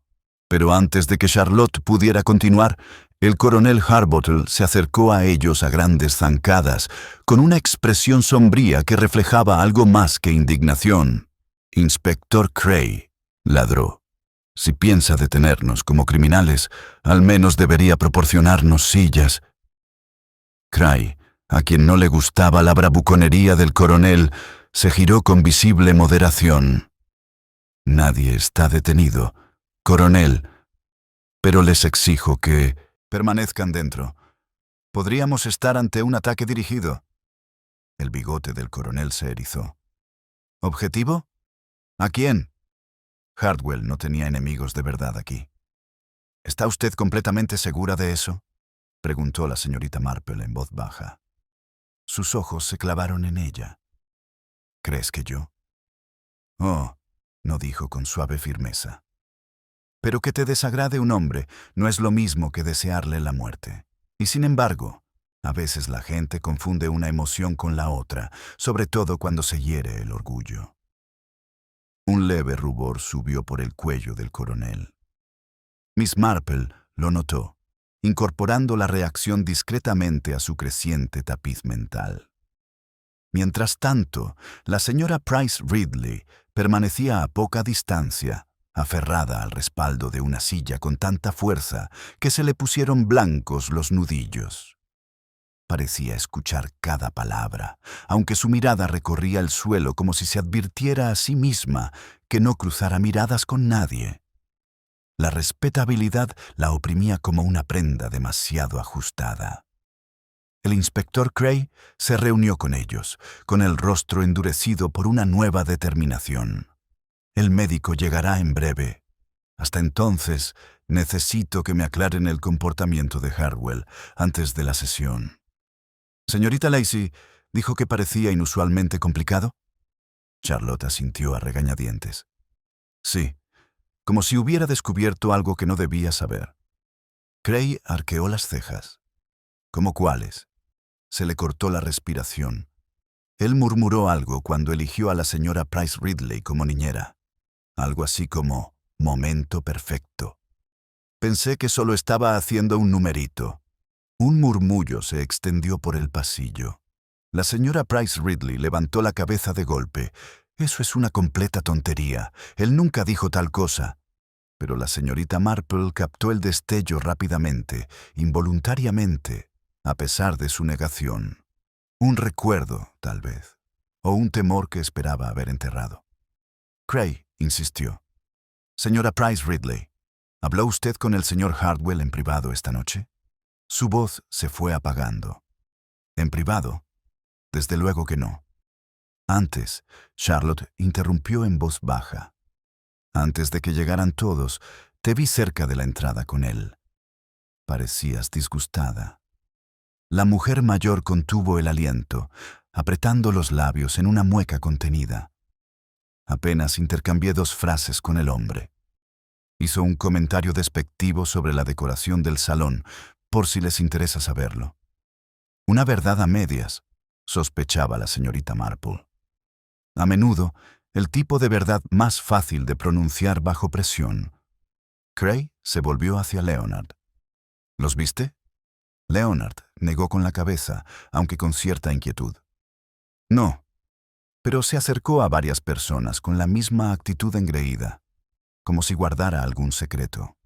Pero antes de que Charlotte pudiera continuar, el coronel Harbottle se acercó a ellos a grandes zancadas, con una expresión sombría que reflejaba algo más que indignación. «Inspector Cray», ladró. «Si piensa detenernos como criminales, al menos debería proporcionarnos sillas». Cray, a quien no le gustaba la bravuconería del coronel, se giró con visible moderación. «Nadie está detenido, coronel, pero les exijo que permanezcan dentro. Podríamos estar ante un ataque dirigido». El bigote del coronel se erizó. «¿Objetivo? ¿A quién?» Hartwell no tenía enemigos de verdad aquí. «¿Está usted completamente segura de eso?», preguntó la señorita Marple en voz baja. Sus ojos se clavaron en ella. «¿Crees que yo?» «Oh», no dijo con suave firmeza. «Pero que te desagrade un hombre no es lo mismo que desearle la muerte. Y sin embargo, a veces la gente confunde una emoción con la otra, sobre todo cuando se hiere el orgullo». Un leve rubor subió por el cuello del coronel. Miss Marple lo notó, incorporando la reacción discretamente a su creciente tapiz mental. Mientras tanto, la señora Price Ridley permanecía a poca distancia, aferrada al respaldo de una silla con tanta fuerza que se le pusieron blancos los nudillos. Parecía escuchar cada palabra, aunque su mirada recorría el suelo como si se advirtiera a sí misma que no cruzara miradas con nadie. La respetabilidad la oprimía como una prenda demasiado ajustada. El inspector Cray se reunió con ellos, con el rostro endurecido por una nueva determinación. «El médico llegará en breve. Hasta entonces, necesito que me aclaren el comportamiento de Hartwell antes de la sesión». «Señorita Lacey, ¿dijo que parecía inusualmente complicado?». Charlotte asintió a regañadientes. «Sí, como si hubiera descubierto algo que no debía saber». Cray arqueó las cejas. «¿Cómo cuáles?». Se le cortó la respiración. Él murmuró algo cuando eligió a la señora Price Ridley como niñera. Algo así como «momento perfecto». «Pensé que solo estaba haciendo un numerito». Un murmullo se extendió por el pasillo. La señora Price Ridley levantó la cabeza de golpe. «Eso es una completa tontería. Él nunca dijo tal cosa». Pero la señorita Marple captó el destello rápidamente, involuntariamente, a pesar de su negación. Un recuerdo, tal vez, o un temor que esperaba haber enterrado. Cray insistió. «Señora Price Ridley, ¿habló usted con el señor Hartwell en privado esta noche?». Su voz se fue apagando. «¿En privado? Desde luego que no». Antes, Charlotte interrumpió en voz baja. «Antes de que llegaran todos, te vi cerca de la entrada con él. Parecías disgustada». La mujer mayor contuvo el aliento, apretando los labios en una mueca contenida. «Apenas intercambié 2 frases con el hombre». Hizo un comentario despectivo sobre la decoración del salón, por si les interesa saberlo. Una verdad a medias, sospechaba la señorita Marple. A menudo, el tipo de verdad más fácil de pronunciar bajo presión. Cray se volvió hacia Leonard. «¿Los viste?». Leonard negó con la cabeza, aunque con cierta inquietud. «No», pero se acercó a varias personas con la misma actitud engreída, como si guardara algún secreto.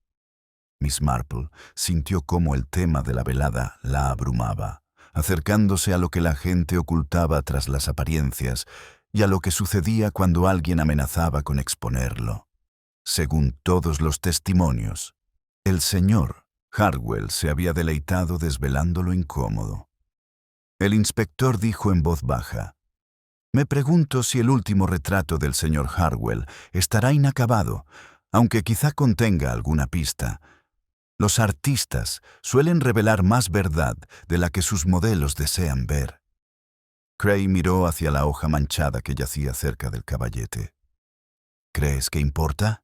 Miss Marple sintió cómo el tema de la velada la abrumaba, acercándose a lo que la gente ocultaba tras las apariencias y a lo que sucedía cuando alguien amenazaba con exponerlo. Según todos los testimonios, el señor Hardwell se había deleitado desvelando lo incómodo. El inspector dijo en voz baja: «Me pregunto si el último retrato del señor Hardwell estará inacabado, aunque quizá contenga alguna pista. Los artistas suelen revelar más verdad de la que sus modelos desean ver». Cray miró hacia la hoja manchada que yacía cerca del caballete. «¿Crees que importa?»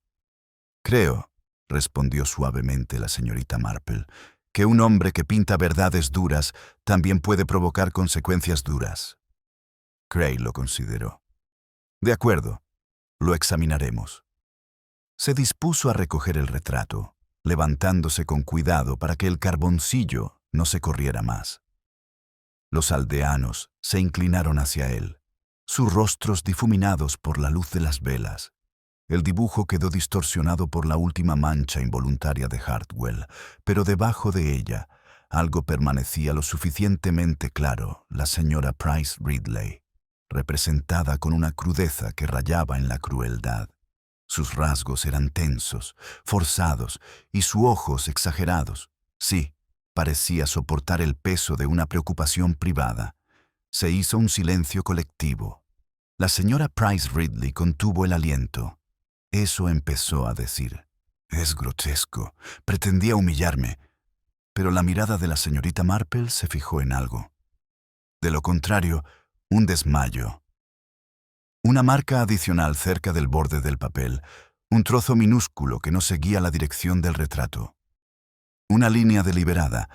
«Creo», respondió suavemente la señorita Marple, «que un hombre que pinta verdades duras también puede provocar consecuencias duras». Cray lo consideró. «De acuerdo, lo examinaremos». Se dispuso a recoger el retrato, levantándose con cuidado para que el carboncillo no se corriera más. Los aldeanos se inclinaron hacia él, sus rostros difuminados por la luz de las velas. El dibujo quedó distorsionado por la última mancha involuntaria de Hardwell, pero debajo de ella algo permanecía lo suficientemente claro: la señora Price Ridley, representada con una crudeza que rayaba en la crueldad. Sus rasgos eran tensos, forzados, y sus ojos exagerados. Sí, parecía soportar el peso de una preocupación privada. Se hizo un silencio colectivo. La señora Price Ridley contuvo el aliento. Eso empezó a decir: «Es grotesco, pretendía humillarme». Pero la mirada de la señorita Marple se fijó en algo. De lo contrario, un desmayo. Una marca adicional cerca del borde del papel, un trozo minúsculo que no seguía la dirección del retrato. Una línea deliberada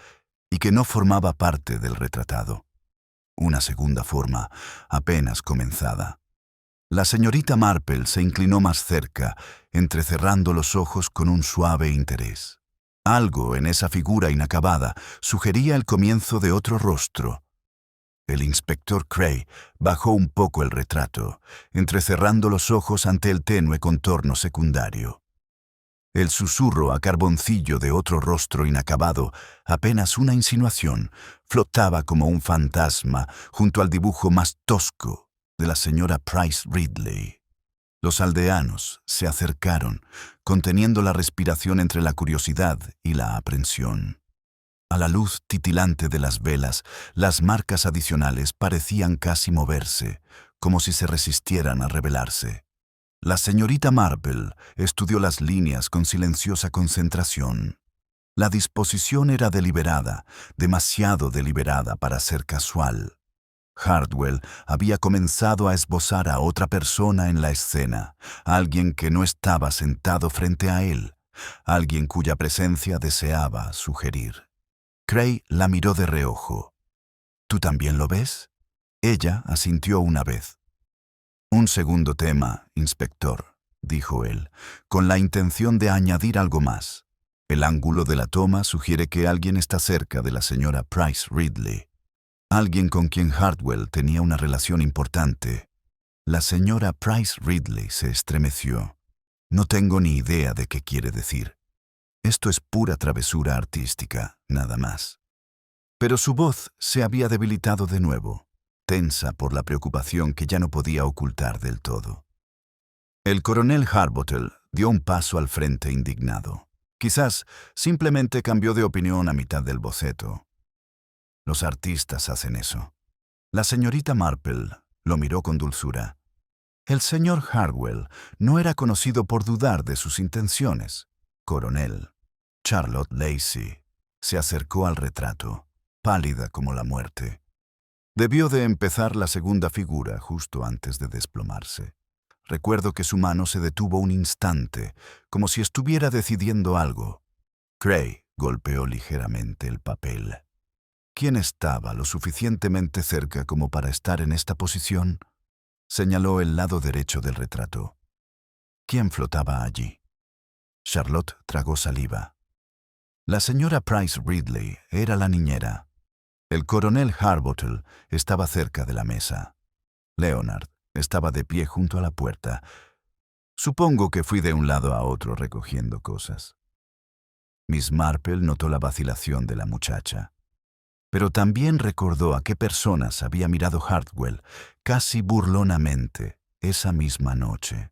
y que no formaba parte del retratado. Una segunda forma, apenas comenzada. La señorita Marple se inclinó más cerca, entrecerrando los ojos con un suave interés. Algo en esa figura inacabada sugería el comienzo de otro rostro. El inspector Cray bajó un poco el retrato, entrecerrando los ojos ante el tenue contorno secundario. El susurro a carboncillo de otro rostro inacabado, apenas una insinuación, flotaba como un fantasma junto al dibujo más tosco de la señora Price Ridley. Los aldeanos se acercaron, conteniendo la respiración entre la curiosidad y la aprensión. A la luz titilante de las velas, las marcas adicionales parecían casi moverse, como si se resistieran a revelarse. La señorita Marple estudió las líneas con silenciosa concentración. La disposición era deliberada, demasiado deliberada para ser casual. Hardwell había comenzado a esbozar a otra persona en la escena, alguien que no estaba sentado frente a él, alguien cuya presencia deseaba sugerir. Cray la miró de reojo. «¿Tú también lo ves?» Ella asintió una vez. «Un segundo tema, inspector», dijo él, con la intención de añadir algo más. «El ángulo de la toma sugiere que alguien está cerca de la señora Price Ridley. Alguien con quien Hardwell tenía una relación importante». La señora Price Ridley se estremeció. «No tengo ni idea de qué quiere decir. Esto es pura travesura artística, nada más». Pero su voz se había debilitado de nuevo, tensa por la preocupación que ya no podía ocultar del todo. El coronel Harbottle dio un paso al frente indignado. Quizás simplemente cambió de opinión a mitad del boceto. Los artistas hacen eso. La señorita Marple lo miró con dulzura. El señor Hardwell no era conocido por dudar de sus intenciones. «Coronel». Charlotte Lacey se acercó al retrato, pálida como la muerte. Debió de empezar la segunda figura justo antes de desplomarse. Recuerdo que su mano se detuvo un instante, como si estuviera decidiendo algo. Cray golpeó ligeramente el papel. ¿Quién estaba lo suficientemente cerca como para estar en esta posición? Señaló el lado derecho del retrato. ¿Quién flotaba allí? Charlotte tragó saliva. La señora Price Ridley era la niñera. El coronel Harbottle estaba cerca de la mesa. Leonard estaba de pie junto a la puerta. Supongo que fui de un lado a otro recogiendo cosas. Miss Marple notó la vacilación de la muchacha. pero también recordó a qué personas había mirado Hartwell casi burlonamente esa misma noche.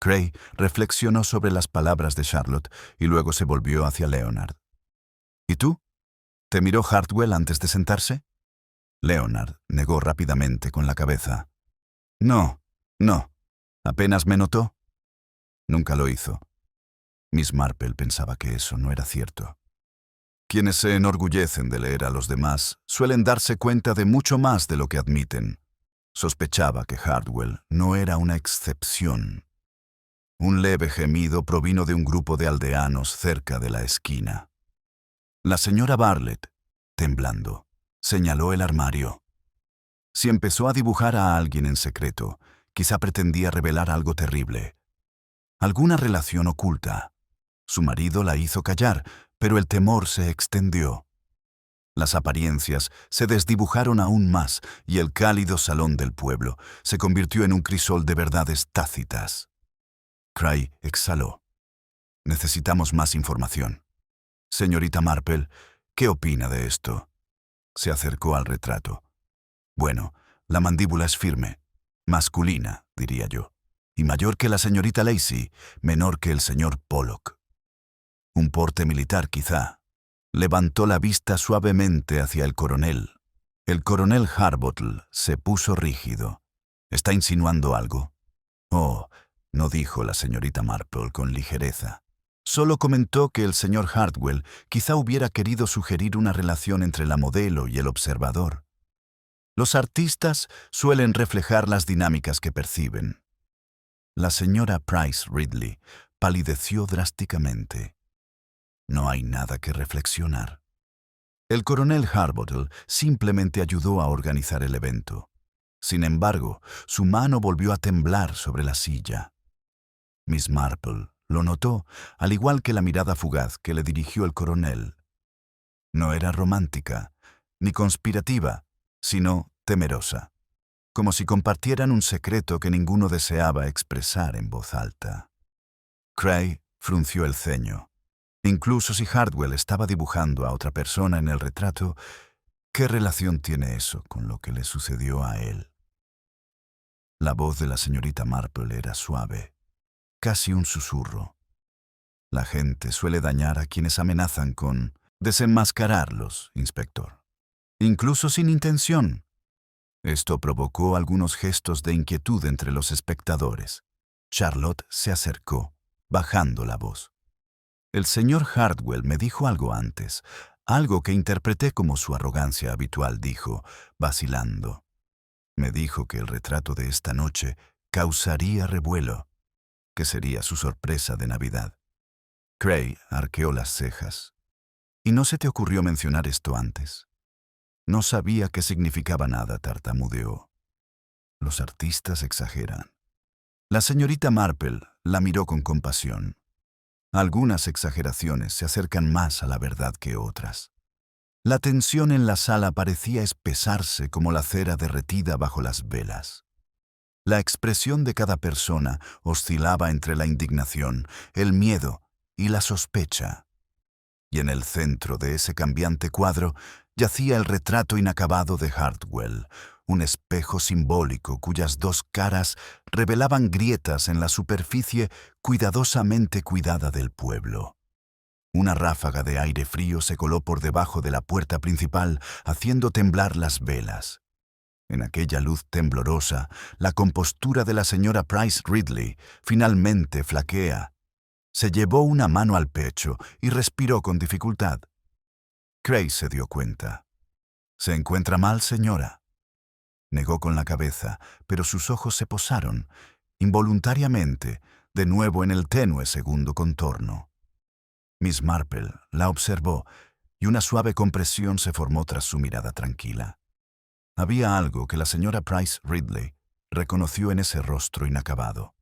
Cray reflexionó sobre las palabras de Charlotte y luego se volvió hacia Leonard. ¿Y tú? ¿Te miró Hartwell antes de sentarse? Leonard negó rápidamente con la cabeza. No, no. ¿Apenas me notó? Nunca lo hizo. Miss Marple pensaba que eso no era cierto. Quienes se enorgullecen de leer a los demás suelen darse cuenta de mucho más de lo que admiten. Sospechaba que Hartwell no era una excepción. Un leve gemido provino de un grupo de aldeanos cerca de la esquina. La señora Bartlett, temblando, señaló el armario. Si empezó a dibujar a alguien en secreto, quizá pretendía revelar algo terrible. Alguna relación oculta. Su marido la hizo callar, pero el temor se extendió. Las apariencias se desdibujaron aún más y el cálido salón del pueblo se convirtió en un crisol de verdades tácitas. Cray exhaló. Necesitamos más información. Señorita Marple, ¿qué opina de esto? Se acercó al retrato. Bueno, la mandíbula es firme, masculina, diría yo, y mayor que la señorita Lacey, menor que el señor Pollock. Un porte militar, quizá. Levantó la vista suavemente hacia el coronel. El coronel Harbottle se puso rígido. ¿Está insinuando algo? Oh, no dijo la señorita Marple con ligereza. Solo comentó que el señor Hartwell quizá hubiera querido sugerir una relación entre la modelo y el observador. Los artistas suelen reflejar las dinámicas que perciben. La señora Price Ridley palideció drásticamente. No hay nada que reflexionar. El coronel Harbottle simplemente ayudó a organizar el evento. Sin embargo, su mano volvió a temblar sobre la silla. Miss Marple lo notó, al igual que la mirada fugaz que le dirigió el coronel. No era romántica, ni conspirativa, sino temerosa, como si compartieran un secreto que ninguno deseaba expresar en voz alta. Cray frunció el ceño. Incluso si Hartwell estaba dibujando a otra persona en el retrato, ¿qué relación tiene eso con lo que le sucedió a él? La voz de la señorita Marple era suave, casi un susurro. La gente suele dañar a quienes amenazan con desenmascararlos, inspector. Incluso sin intención. Esto provocó algunos gestos de inquietud entre los espectadores. Charlotte se acercó, bajando la voz. El señor Hartwell me dijo algo antes, algo que interpreté como su arrogancia habitual, dijo, vacilando. Me dijo que el retrato de esta noche causaría revuelo, que sería su sorpresa de Navidad. Cray arqueó las cejas. ¿Y no se te ocurrió mencionar esto antes? No sabía qué significaba nada, tartamudeó. Los artistas exageran. La señorita Marple la miró con compasión. Algunas exageraciones se acercan más a la verdad que otras. La tensión en la sala parecía espesarse como la cera derretida bajo las velas. La expresión de cada persona oscilaba entre la indignación, el miedo y la sospecha. Y en el centro de ese cambiante cuadro yacía el retrato inacabado de Hartwell, un espejo simbólico cuyas dos caras revelaban grietas en la superficie cuidadosamente cuidada del pueblo. Una ráfaga de aire frío se coló por debajo de la puerta principal, haciendo temblar las velas. En aquella luz temblorosa, la compostura de la señora Price Ridley finalmente flaquea. Se llevó una mano al pecho y respiró con dificultad. Cray se dio cuenta. ¿Se encuentra mal, señora? Negó con la cabeza, pero sus ojos se posaron, involuntariamente, de nuevo en el tenue segundo contorno. Miss Marple la observó y una suave compresión se formó tras su mirada tranquila. Había algo que la señora Price Ridley reconoció en ese rostro inacabado.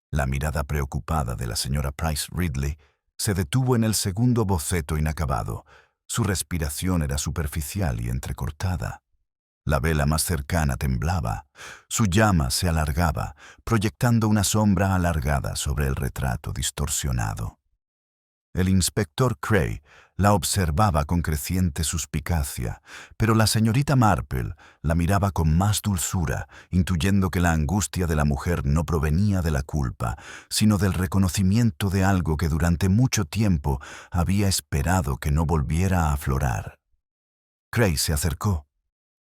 La mirada preocupada de la señora Price Ridley se detuvo en el segundo boceto inacabado. Su respiración era superficial y entrecortada. La vela más cercana temblaba. Su llama se alargaba, proyectando una sombra alargada sobre el retrato distorsionado. El inspector Cray la observaba con creciente suspicacia, pero la señorita Marple la miraba con más dulzura, intuyendo que la angustia de la mujer no provenía de la culpa, sino del reconocimiento de algo que durante mucho tiempo había esperado que no volviera a aflorar. Cray se acercó.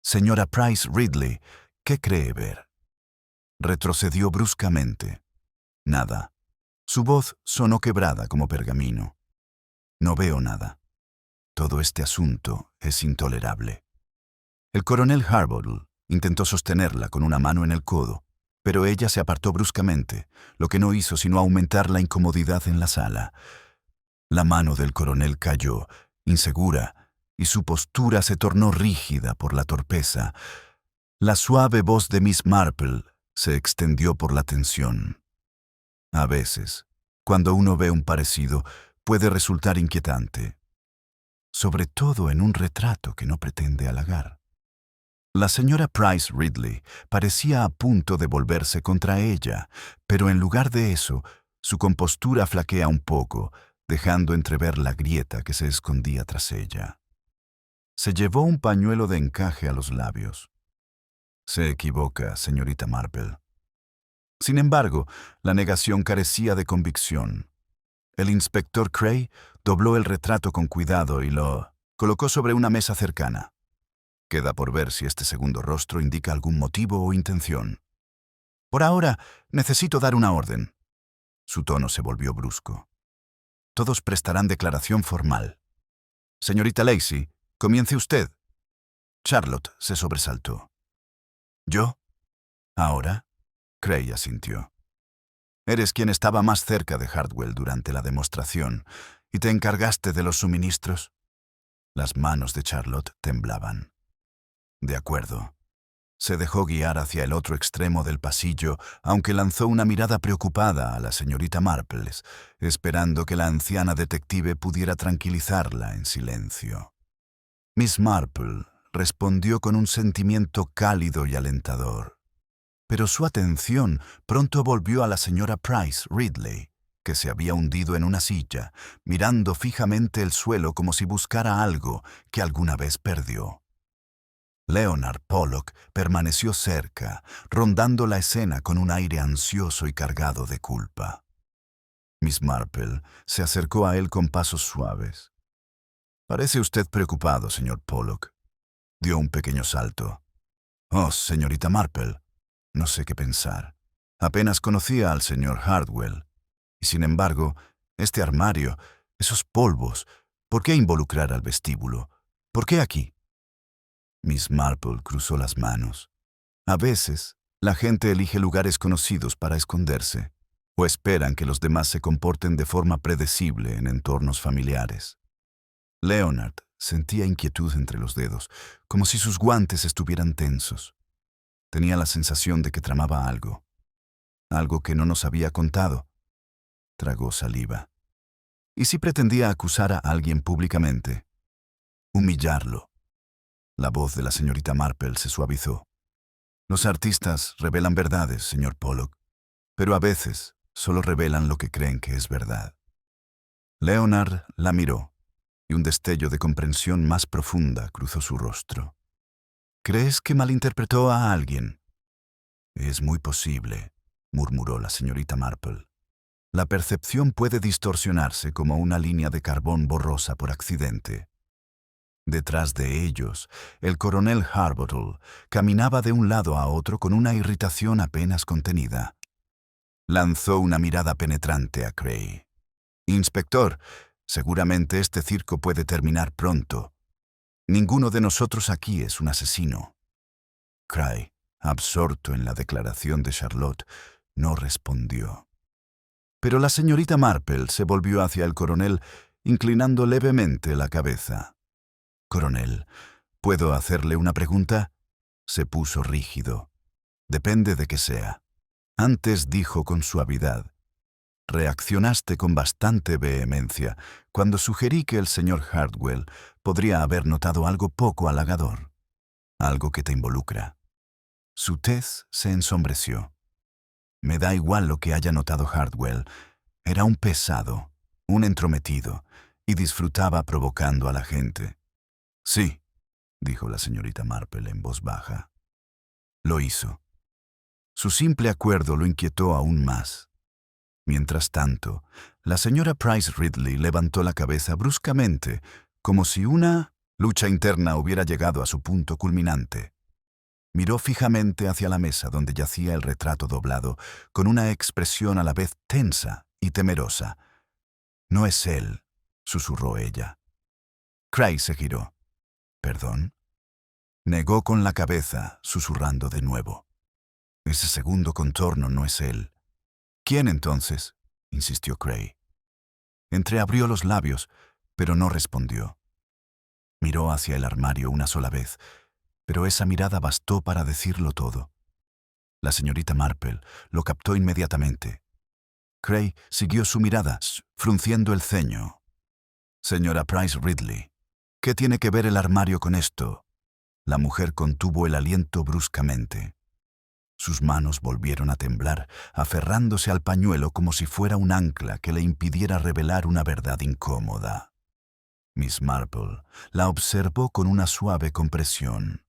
«Señora Price Ridley, ¿qué cree ver?» Retrocedió bruscamente. Nada. Su voz sonó quebrada como pergamino. «No veo nada. Todo este asunto es intolerable». El coronel Harbottle intentó sostenerla con una mano en el codo, pero ella se apartó bruscamente, lo que no hizo sino aumentar la incomodidad en la sala. La mano del coronel cayó, insegura, y su postura se tornó rígida por la torpeza. La suave voz de Miss Marple se extendió por la tensión. A veces, cuando uno ve un parecido, puede resultar inquietante, sobre todo en un retrato que no pretende halagar. La señora Price Ridley parecía a punto de volverse contra ella, pero en lugar de eso, su compostura flaquea un poco, dejando entrever la grieta que se escondía tras ella. Se llevó un pañuelo de encaje a los labios. «Se equivoca, señorita Marple». Sin embargo, la negación carecía de convicción. El inspector Cray dobló el retrato con cuidado y lo colocó sobre una mesa cercana. Queda por ver si este segundo rostro indica algún motivo o intención. «Por ahora, necesito dar una orden». Su tono se volvió brusco. «Todos prestarán declaración formal. Señorita Lacey, comience usted». Charlotte se sobresaltó. «¿Yo? ¿Ahora?» Cray asintió. «Eres quien estaba más cerca de Hartwell durante la demostración y te encargaste de los suministros». Las manos de Charlotte temblaban. «De acuerdo». Se dejó guiar hacia el otro extremo del pasillo, aunque lanzó una mirada preocupada a la señorita Marple, esperando que la anciana detective pudiera tranquilizarla en silencio. Miss Marple respondió con un sentimiento cálido y alentador. Pero su atención pronto volvió a la señora Price Ridley, que se había hundido en una silla, mirando fijamente el suelo como si buscara algo que alguna vez perdió. Leonard Pollock permaneció cerca, rondando la escena con un aire ansioso y cargado de culpa. Miss Marple se acercó a él con pasos suaves. «Parece usted preocupado, señor Pollock». Dio un pequeño salto. «Oh, señorita Marple, no sé qué pensar. Apenas conocía al señor Hartwell. Y sin embargo, este armario, esos polvos, ¿por qué involucrar al vestíbulo? ¿Por qué aquí?» Miss Marple cruzó las manos. A veces, la gente elige lugares conocidos para esconderse, o esperan que los demás se comporten de forma predecible en entornos familiares. Leonard sentía inquietud entre los dedos, como si sus guantes estuvieran tensos. Tenía la sensación de que tramaba algo que no nos había contado. Tragó saliva. ¿Y si pretendía acusar a alguien públicamente? Humillarlo. La voz de la señorita Marple se suavizó. «Los artistas revelan verdades, señor Pollock, pero a veces solo revelan lo que creen que es verdad». Leonard la miró, y un destello de comprensión más profunda cruzó su rostro. «¿Crees que malinterpretó a alguien?» «Es muy posible», murmuró la señorita Marple. «La percepción puede distorsionarse como una línea de carbón borrosa por accidente». Detrás de ellos, el coronel Harbottle caminaba de un lado a otro con una irritación apenas contenida. Lanzó una mirada penetrante a Cray. «Inspector, seguramente este circo puede terminar pronto. Ninguno de nosotros aquí es un asesino». Cray, absorto en la declaración de Charlotte, no respondió. Pero la señorita Marple se volvió hacia el coronel, inclinando levemente la cabeza. «Coronel, ¿puedo hacerle una pregunta?» Se puso rígido. «Depende de qué sea». Antes dijo con suavidad. «Reaccionaste con bastante vehemencia cuando sugerí que el señor Hartwell podría haber notado algo poco halagador. Algo que te involucra». Su tez se ensombreció. «Me da igual lo que haya notado Hartwell. Era un pesado. un entrometido, y disfrutaba provocando a la gente. Sí, dijo la señorita Marple en voz baja. Lo hizo. Su simple acuerdo lo inquietó aún más. Mientras tanto, la señora Price Ridley levantó la cabeza bruscamente, como si una lucha interna hubiera llegado a su punto culminante. Miró fijamente hacia la mesa donde yacía el retrato doblado, con una expresión a la vez tensa y temerosa. «No es él», susurró ella. Cray se giró. «¿Perdón?». Negó con la cabeza, susurrando de nuevo. «Ese segundo contorno no es él». «¿Quién entonces?», insistió Cray. Entreabrió los labios, pero no respondió. Miró hacia el armario una sola vez, pero esa mirada bastó para decirlo todo. La señorita Marple lo captó inmediatamente. Cray siguió su mirada, frunciendo el ceño. «Señora Price Ridley, ¿qué tiene que ver el armario con esto?». La mujer contuvo el aliento bruscamente. Sus manos volvieron a temblar, aferrándose al pañuelo como si fuera un ancla que le impidiera revelar una verdad incómoda. Miss Marple la observó con una suave compresión.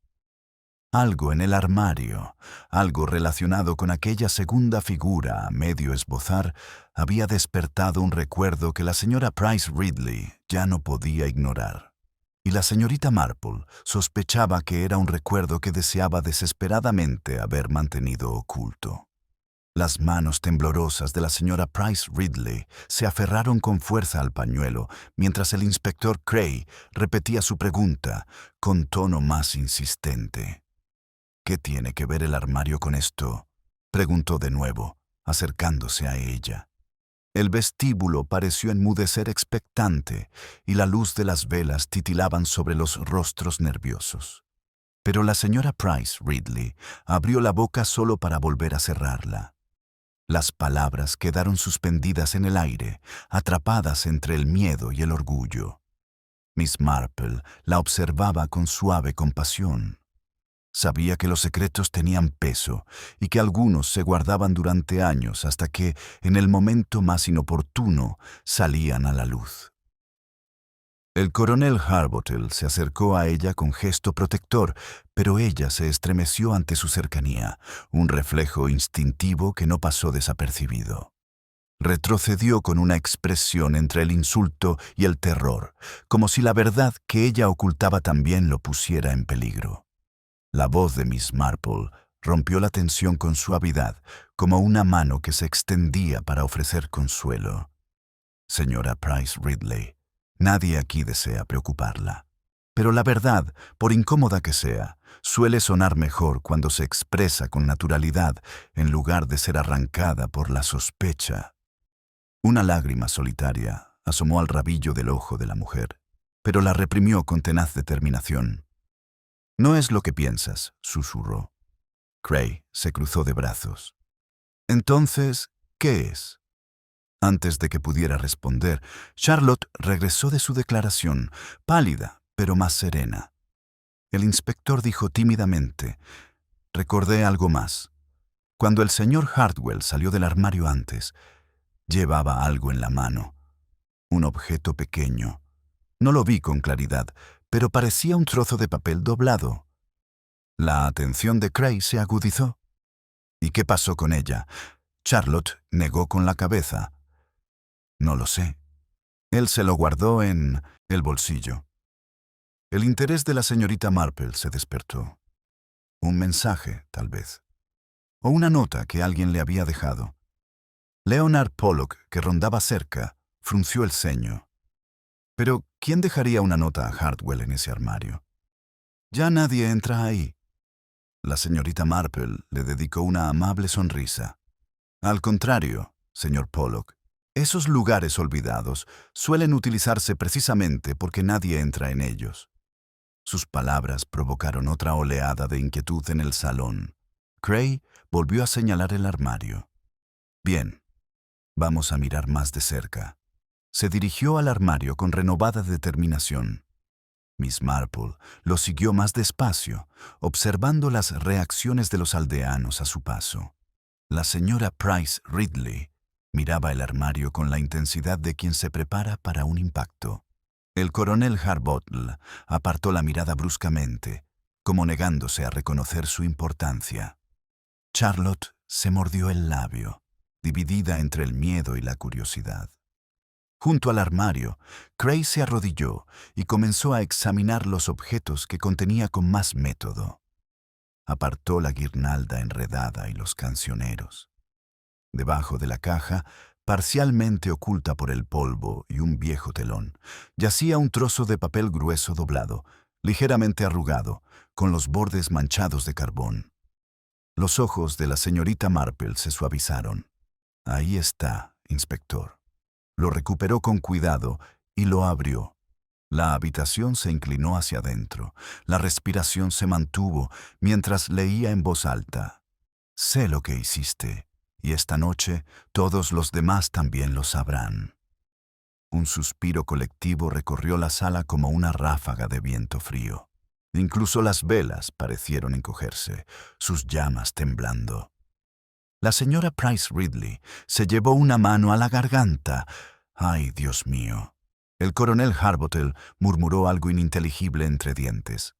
Algo en el armario, algo relacionado con aquella segunda figura a medio esbozar, había despertado un recuerdo que la señora Price Ridley ya no podía ignorar. Y la señorita Marple sospechaba que era un recuerdo que deseaba desesperadamente haber mantenido oculto. Las manos temblorosas de la señora Price Ridley se aferraron con fuerza al pañuelo, mientras el inspector Cray repetía su pregunta con tono más insistente. «¿Qué tiene que ver el armario con esto?», preguntó de nuevo, acercándose a ella. El vestíbulo pareció enmudecer expectante y la luz de las velas titilaban sobre los rostros nerviosos. Pero la señora Price Ridley abrió la boca solo para volver a cerrarla. Las palabras quedaron suspendidas en el aire, atrapadas entre el miedo y el orgullo. Miss Marple la observaba con suave compasión. Sabía que los secretos tenían peso y que algunos se guardaban durante años hasta que, en el momento más inoportuno, salían a la luz. El coronel Harbottle se acercó a ella con gesto protector, pero ella se estremeció ante su cercanía, un reflejo instintivo que no pasó desapercibido. Retrocedió con una expresión entre el insulto y el terror, como si la verdad que ella ocultaba también lo pusiera en peligro. La voz de Miss Marple rompió la tensión con suavidad, como una mano que se extendía para ofrecer consuelo. «Señora Price Ridley, nadie aquí desea preocuparla. Pero la verdad, por incómoda que sea, suele sonar mejor cuando se expresa con naturalidad en lugar de ser arrancada por la sospecha». Una lágrima solitaria asomó al rabillo del ojo de la mujer, pero la reprimió con tenaz determinación. «No es lo que piensas», susurró. Cray se cruzó de brazos. «Entonces, ¿qué es?». Antes de que pudiera responder, Charlotte regresó de su declaración, pálida, pero más serena. El inspector dijo tímidamente: «Recordé algo más. Cuando el señor Hartwell salió del armario antes, llevaba algo en la mano. Un objeto pequeño. No lo vi con claridad, pero parecía un trozo de papel doblado». La atención de Cray se agudizó. «¿Y qué pasó con ella?». Charlotte negó con la cabeza. «No lo sé. Él se lo guardó en el bolsillo». El interés de la señorita Marple se despertó. Un mensaje, tal vez. O una nota que alguien le había dejado. Leonard Pollock, que rondaba cerca, frunció el ceño. Pero, ¿quién dejaría una nota a Hartwell en ese armario? «Ya nadie entra ahí». La señorita Marple le dedicó una amable sonrisa. «Al contrario, señor Pollock, esos lugares olvidados suelen utilizarse precisamente porque nadie entra en ellos». Sus palabras provocaron otra oleada de inquietud en el salón. Cray volvió a señalar el armario. «Bien, vamos a mirar más de cerca». Se dirigió al armario con renovada determinación. Miss Marple lo siguió más despacio, observando las reacciones de los aldeanos a su paso. La señora Price Ridley Miraba el armario con la intensidad de quien se prepara para un impacto. El coronel Harbottle apartó la mirada bruscamente, como negándose a reconocer su importancia. Charlotte se mordió el labio, dividida entre el miedo y la curiosidad. Junto al armario, Cray se arrodilló y comenzó a examinar los objetos que contenía con más método. Apartó la guirnalda enredada y los cancioneros. Debajo de la caja, parcialmente oculta por el polvo y un viejo telón, yacía un trozo de papel grueso doblado, ligeramente arrugado, con los bordes manchados de carbón. Los ojos de la señorita Marple se suavizaron. Ahí está, inspector. Lo recuperó con cuidado y lo abrió. La habitación se inclinó hacia adentro. La respiración se mantuvo mientras leía en voz alta. Sé lo que hiciste, y esta noche todos los demás también lo sabrán. Un suspiro colectivo recorrió la sala como una ráfaga de viento frío. Incluso las velas parecieron encogerse, sus llamas temblando. La señora Price Ridley se llevó una mano a la garganta. ¡Ay, Dios mío! El coronel Harbottle murmuró algo ininteligible entre dientes.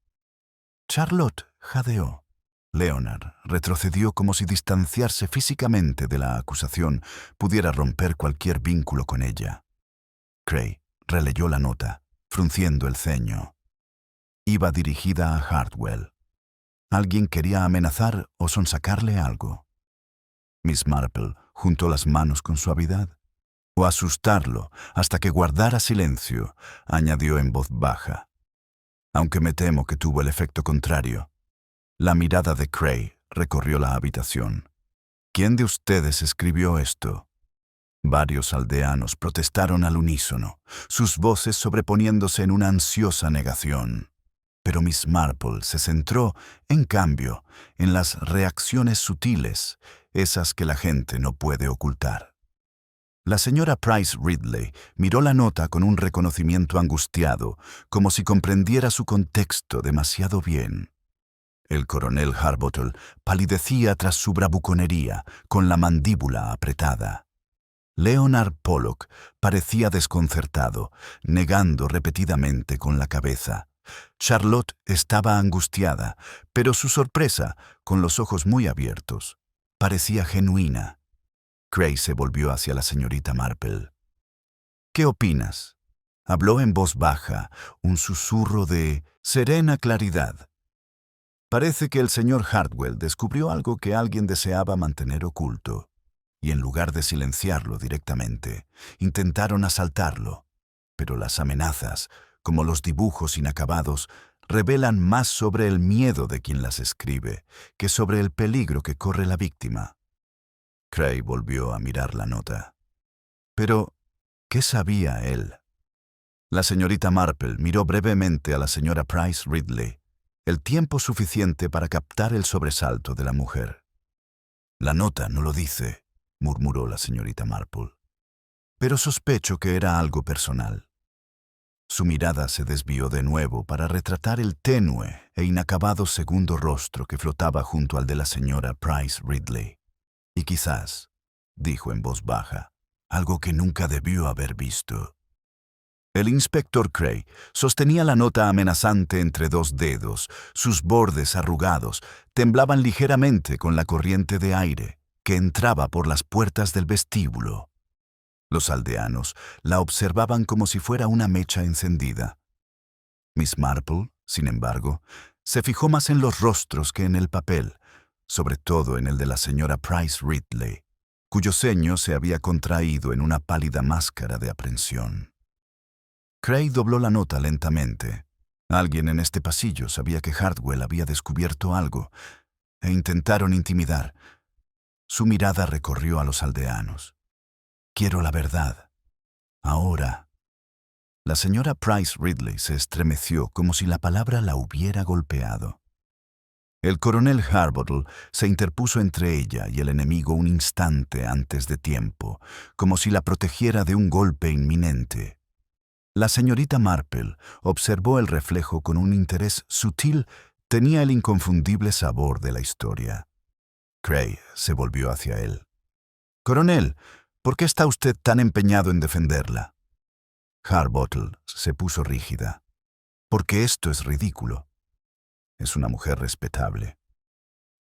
Charlotte jadeó. Leonard retrocedió como si distanciarse físicamente de la acusación pudiera romper cualquier vínculo con ella. Cray releyó la nota, frunciendo el ceño. Iba dirigida a Hartwell. Alguien quería amenazar o sonsacarle algo. Miss Marple juntó las manos con suavidad. O asustarlo hasta que guardara silencio, añadió en voz baja. Aunque me temo que tuvo el efecto contrario. La mirada de Cray recorrió la habitación. ¿Quién de ustedes escribió esto? Varios aldeanos protestaron al unísono, sus voces sobreponiéndose en una ansiosa negación. Pero Miss Marple se centró, en cambio, en las reacciones sutiles, esas que la gente no puede ocultar. La señora Price Ridley miró la nota con un reconocimiento angustiado, como si comprendiera su contexto demasiado bien. El coronel Harbottle palidecía tras su bravuconería, con la mandíbula apretada. Leonard Pollock parecía desconcertado, negando repetidamente con la cabeza. Charlotte estaba angustiada, pero su sorpresa, con los ojos muy abiertos, parecía genuina. Cray se volvió hacia la señorita Marple. ¿Qué opinas? Habló en voz baja, un susurro de serena claridad. Parece que el señor Hartwell descubrió algo que alguien deseaba mantener oculto, y en lugar de silenciarlo directamente, intentaron asaltarlo. Pero las amenazas, como los dibujos inacabados, revelan más sobre el miedo de quien las escribe que sobre el peligro que corre la víctima. Cray volvió a mirar la nota. Pero, ¿qué sabía él? La señorita Marple miró brevemente a la señora Price Ridley, el tiempo suficiente para captar el sobresalto de la mujer. La nota no lo dice, murmuró la señorita Marple. Pero sospecho que era algo personal. Su mirada se desvió de nuevo para retratar el tenue e inacabado segundo rostro que flotaba junto al de la señora Price Ridley. Y quizás, dijo en voz baja, algo que nunca debió haber visto. El inspector Cray sostenía la nota amenazante entre dos dedos. Sus bordes arrugados temblaban ligeramente con la corriente de aire que entraba por las puertas del vestíbulo. Los aldeanos la observaban como si fuera una mecha encendida. Miss Marple, sin embargo, se fijó más en los rostros que en el papel, sobre todo en el de la señora Price Ridley, cuyo ceño se había contraído en una pálida máscara de aprensión. Cray dobló la nota lentamente. Alguien en este pasillo sabía que Hartwell había descubierto algo, e intentaron intimidar. Su mirada recorrió a los aldeanos. Quiero la verdad. Ahora. La señora Price Ridley se estremeció como si la palabra la hubiera golpeado. El coronel Harbottle se interpuso entre ella y el enemigo un instante antes de tiempo, como si la protegiera de un golpe inminente. La señorita Marple observó el reflejo con un interés sutil, tenía el inconfundible sabor de la historia. Cray se volvió hacia él. «Coronel, ¿Por qué está usted tan empeñado en defenderla? Harbottle se puso rígida. Porque esto es ridículo. Es una mujer respetable.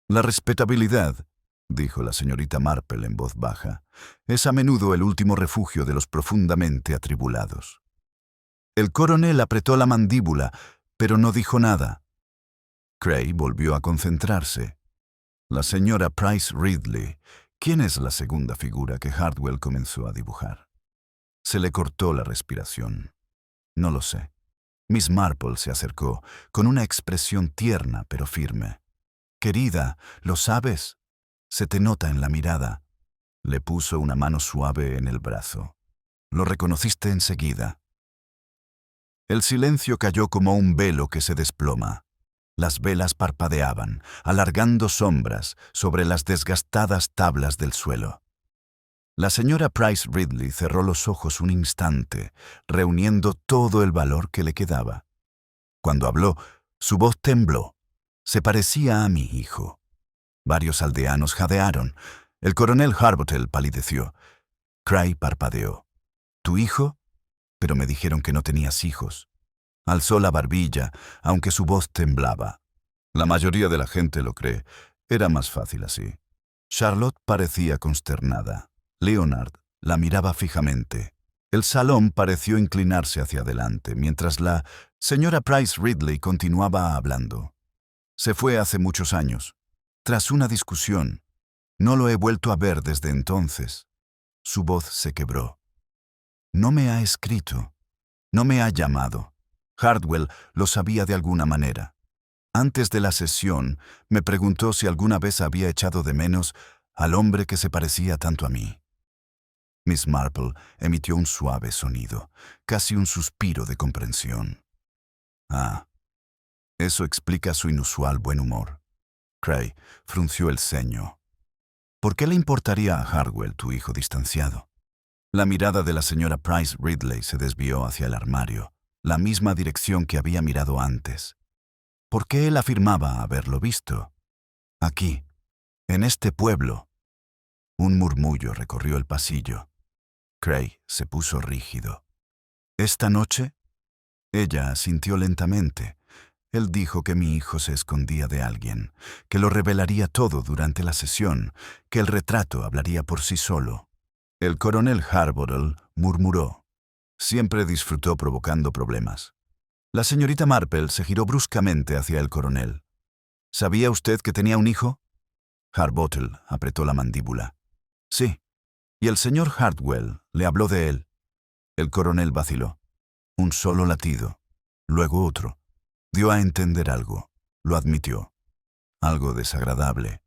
La respetabilidad, dijo la señorita Marple en voz baja, es a menudo el último refugio de los profundamente atribulados. El coronel apretó la mandíbula, pero no dijo nada. Cray volvió a concentrarse. La señora Price Ridley. ¿Quién es la segunda figura que Hartwell comenzó a dibujar? Se le cortó la respiración. No lo sé. Miss Marple se acercó, con una expresión tierna pero firme. «Querida, ¿lo sabes? Se te nota en la mirada». Le puso una mano suave en el brazo. «Lo reconociste enseguida». El silencio cayó como un velo que se desploma. Las velas parpadeaban, alargando sombras sobre las desgastadas tablas del suelo. La señora Price Ridley cerró los ojos un instante, reuniendo todo el valor que le quedaba. Cuando habló, su voz tembló. Se parecía a mi hijo. Varios aldeanos jadearon. El coronel Harbottle palideció. Cray parpadeó. ¿Tu hijo? Pero me dijeron que no tenías hijos. Alzó la barbilla, aunque su voz temblaba. La mayoría de la gente lo cree. Era más fácil así. Charlotte parecía consternada. Leonard la miraba fijamente. El salón pareció inclinarse hacia adelante, mientras la señora Price Ridley continuaba hablando. Se fue hace muchos años. Tras una discusión. No lo he vuelto a ver desde entonces. Su voz se quebró. No me ha escrito. No me ha llamado. Hartwell lo sabía de alguna manera. Antes de la sesión, me preguntó si alguna vez había echado de menos al hombre que se parecía tanto a mí. Miss Marple emitió un suave sonido, casi un suspiro de comprensión. Ah, eso explica su inusual buen humor. Cray frunció el ceño. ¿Por qué le importaría a Hartwell tu hijo distanciado? La mirada de la señora Price Ridley se desvió hacia el armario, la misma dirección que había mirado antes. ¿Por qué él afirmaba haberlo visto? Aquí, en este pueblo. Un murmullo recorrió el pasillo. Cray se puso rígido. ¿Esta noche? Ella asintió lentamente. Él dijo que mi hijo se escondía de alguien, que lo revelaría todo durante la sesión, que el retrato hablaría por sí solo. El coronel Harbottle murmuró. Siempre disfrutó provocando problemas. La señorita Marple se giró bruscamente hacia el coronel. ¿Sabía usted que tenía un hijo? Harbottle apretó la mandíbula. Sí. Y el señor Hartwell le habló de él. El coronel vaciló. Un solo latido, luego otro. Dio a entender algo. Lo admitió. Algo desagradable.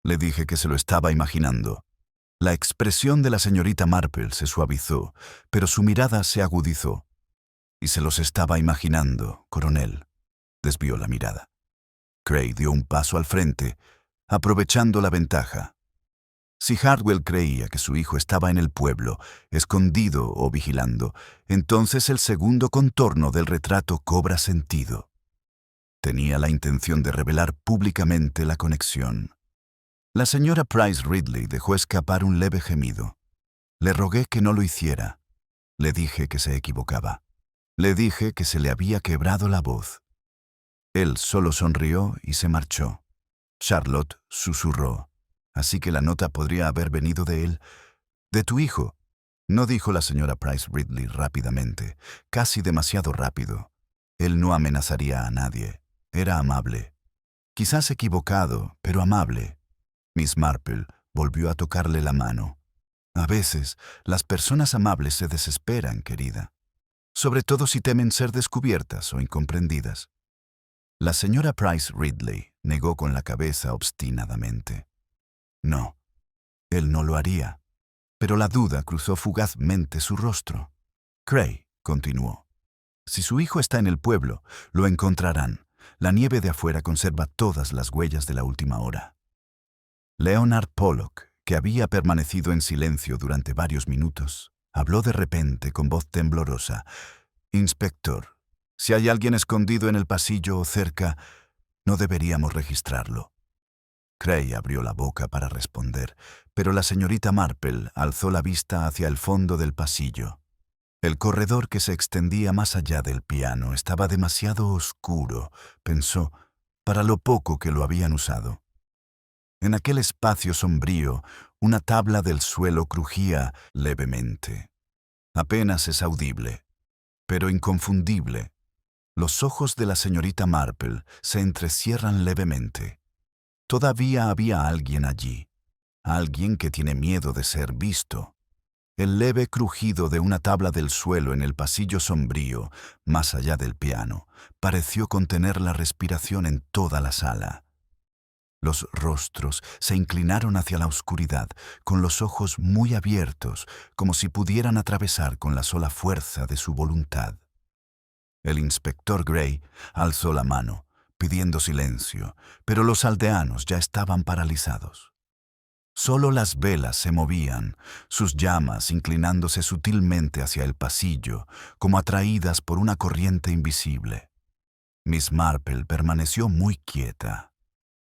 Le dije que se lo estaba imaginando. La expresión de la señorita Marple se suavizó, pero su mirada se agudizó. Y se los estaba imaginando, coronel. Desvió la mirada. Cray dio un paso al frente, aprovechando la ventaja. Si Hartwell creía que su hijo estaba en el pueblo, escondido o vigilando, entonces el segundo contorno del retrato cobra sentido. Tenía la intención de revelar públicamente la conexión. La señora Price Ridley dejó escapar un leve gemido. Le rogué que no lo hiciera. Le dije que se equivocaba. Le dije que se le había quebrado la voz. Él solo sonrió y se marchó. Charlotte susurró. Así que la nota podría haber venido de él. «De tu hijo», no dijo la señora Price Ridley rápidamente, casi demasiado rápido. Él no amenazaría a nadie. Era amable. Quizás equivocado, pero amable. Miss Marple volvió a tocarle la mano. A veces, las personas amables se desesperan, querida. Sobre todo si temen ser descubiertas o incomprendidas. La señora Price Ridley negó con la cabeza obstinadamente. No, él no lo haría. Pero la duda cruzó fugazmente su rostro. Cray continuó. Si su hijo está en el pueblo, lo encontrarán. La nieve de afuera conserva todas las huellas de la última hora. Leonard Pollock, que había permanecido en silencio durante varios minutos, habló de repente con voz temblorosa. «Inspector, si hay alguien escondido en el pasillo o cerca, no deberíamos registrarlo». Cray abrió la boca para responder, pero la señorita Marple alzó la vista hacia el fondo del pasillo. El corredor que se extendía más allá del piano estaba demasiado oscuro, pensó, para lo poco que lo habían usado. En aquel espacio sombrío, una tabla del suelo crujía levemente. Apenas es audible, pero inconfundible. Los ojos de la señorita Marple se entrecierran levemente. Todavía había alguien allí, alguien que tiene miedo de ser visto. El leve crujido de una tabla del suelo en el pasillo sombrío, más allá del piano, pareció contener la respiración en toda la sala. Los rostros se inclinaron hacia la oscuridad, con los ojos muy abiertos, como si pudieran atravesar con la sola fuerza de su voluntad. El inspector Gray alzó la mano, pidiendo silencio, pero los aldeanos ya estaban paralizados. Solo las velas se movían, sus llamas inclinándose sutilmente hacia el pasillo, como atraídas por una corriente invisible. Miss Marple permaneció muy quieta.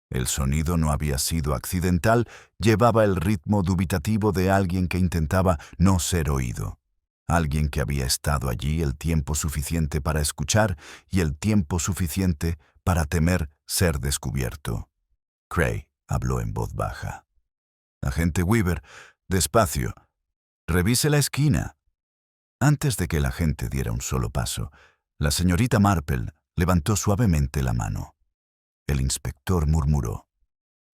El sonido no había sido accidental, llevaba el ritmo dubitativo de alguien que intentaba no ser oído. Alguien que había estado allí el tiempo suficiente para escuchar y el tiempo suficiente para temer ser descubierto. Cray habló en voz baja. «Agente Weaver, despacio. Revise la esquina». Antes de que el agente diera un solo paso, la señorita Marple levantó suavemente la mano. El inspector murmuró: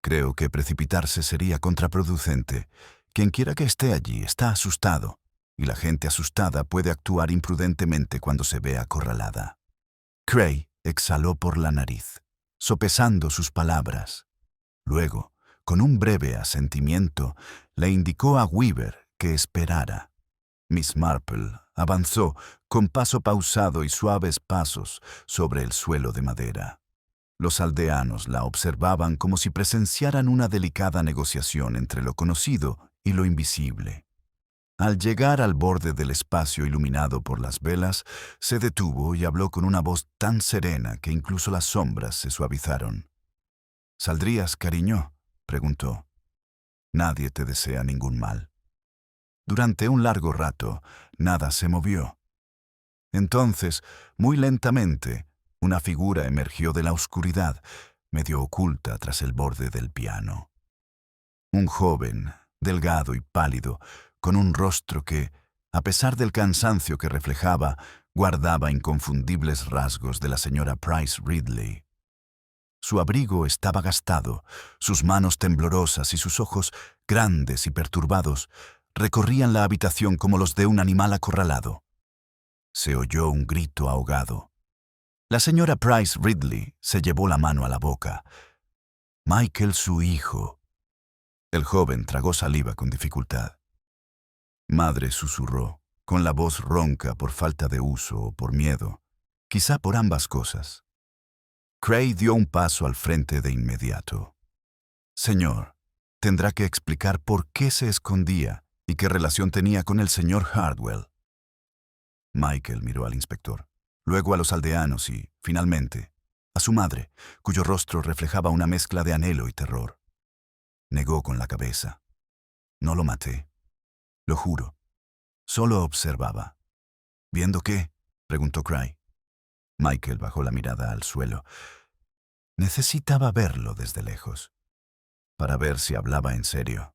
«Creo que precipitarse sería contraproducente. Quienquiera que esté allí está asustado, y la gente asustada puede actuar imprudentemente cuando se ve acorralada». Cray exhaló por la nariz, sopesando sus palabras. Luego, con un breve asentimiento, le indicó a Weaver que esperara. Miss Marple avanzó con paso pausado y suaves pasos sobre el suelo de madera. Los aldeanos la observaban como si presenciaran una delicada negociación entre lo conocido y lo invisible. Al llegar al borde del espacio iluminado por las velas, se detuvo y habló con una voz tan serena que incluso las sombras se suavizaron. «¿Saldrías, cariño?», preguntó. «Nadie te desea ningún mal». Durante un largo rato, nada se movió. Entonces, muy lentamente, una figura emergió de la oscuridad, medio oculta tras el borde del piano. Un joven, delgado y pálido, con un rostro que, a pesar del cansancio que reflejaba, guardaba inconfundibles rasgos de la señora Price Ridley. Su abrigo estaba gastado, sus manos temblorosas y sus ojos, grandes y perturbados, recorrían la habitación como los de un animal acorralado. Se oyó un grito ahogado. La señora Price Ridley se llevó la mano a la boca. «Michael, su hijo». El joven tragó saliva con dificultad. «Madre», susurró, con la voz ronca por falta de uso o por miedo, quizá por ambas cosas. Cray dio un paso al frente de inmediato. «Señor, tendrá que explicar por qué se escondía y qué relación tenía con el señor Hardwell». Michael miró al inspector, luego a los aldeanos y, finalmente, a su madre, cuyo rostro reflejaba una mezcla de anhelo y terror. Negó con la cabeza. «No lo maté. Lo juro. Solo observaba». «¿Viendo qué?», preguntó Cray. Michael bajó la mirada al suelo. Necesitaba verlo desde lejos, para ver si hablaba en serio.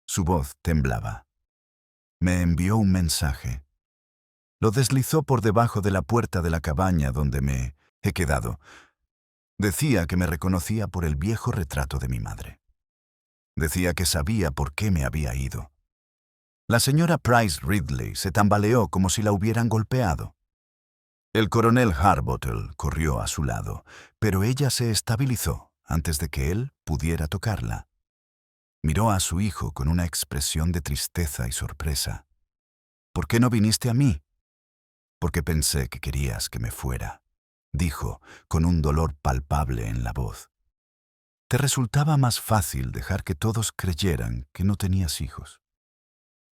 Su voz temblaba. «Me envió un mensaje. Lo deslizó por debajo de la puerta de la cabaña donde me he quedado. Decía que me reconocía por el viejo retrato de mi madre. Decía que sabía por qué me había ido». La señora Price Ridley se tambaleó como si la hubieran golpeado. El coronel Harbottle corrió a su lado, pero ella se estabilizó antes de que él pudiera tocarla. Miró a su hijo con una expresión de tristeza y sorpresa. «¿Por qué no viniste a mí?». «Porque pensé que querías que me fuera», dijo, con un dolor palpable en la voz. «Te resultaba más fácil dejar que todos creyeran que no tenías hijos».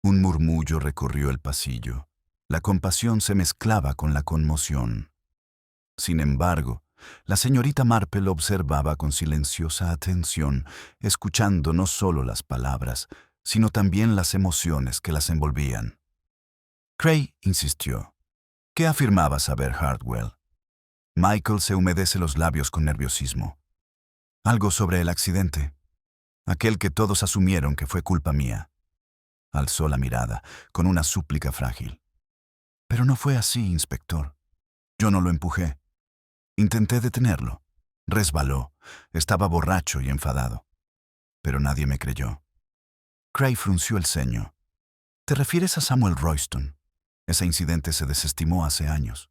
Un murmullo recorrió el pasillo. La compasión se mezclaba con la conmoción. Sin embargo, La señorita Marple observaba con silenciosa atención, escuchando no solo las palabras, sino también las emociones que las envolvían. Cray insistió. ¿Qué afirmaba saber Hartwell? Michael se humedece los labios con nerviosismo. Algo sobre el accidente. Aquel que todos asumieron que fue culpa mía. Alzó la mirada, con una súplica frágil. Pero no fue así, inspector. Yo no lo empujé. Intenté detenerlo. Resbaló. Estaba borracho y enfadado. Pero nadie me creyó. Cray frunció el ceño. ¿Te refieres a Samuel Royston? Ese incidente se desestimó hace años.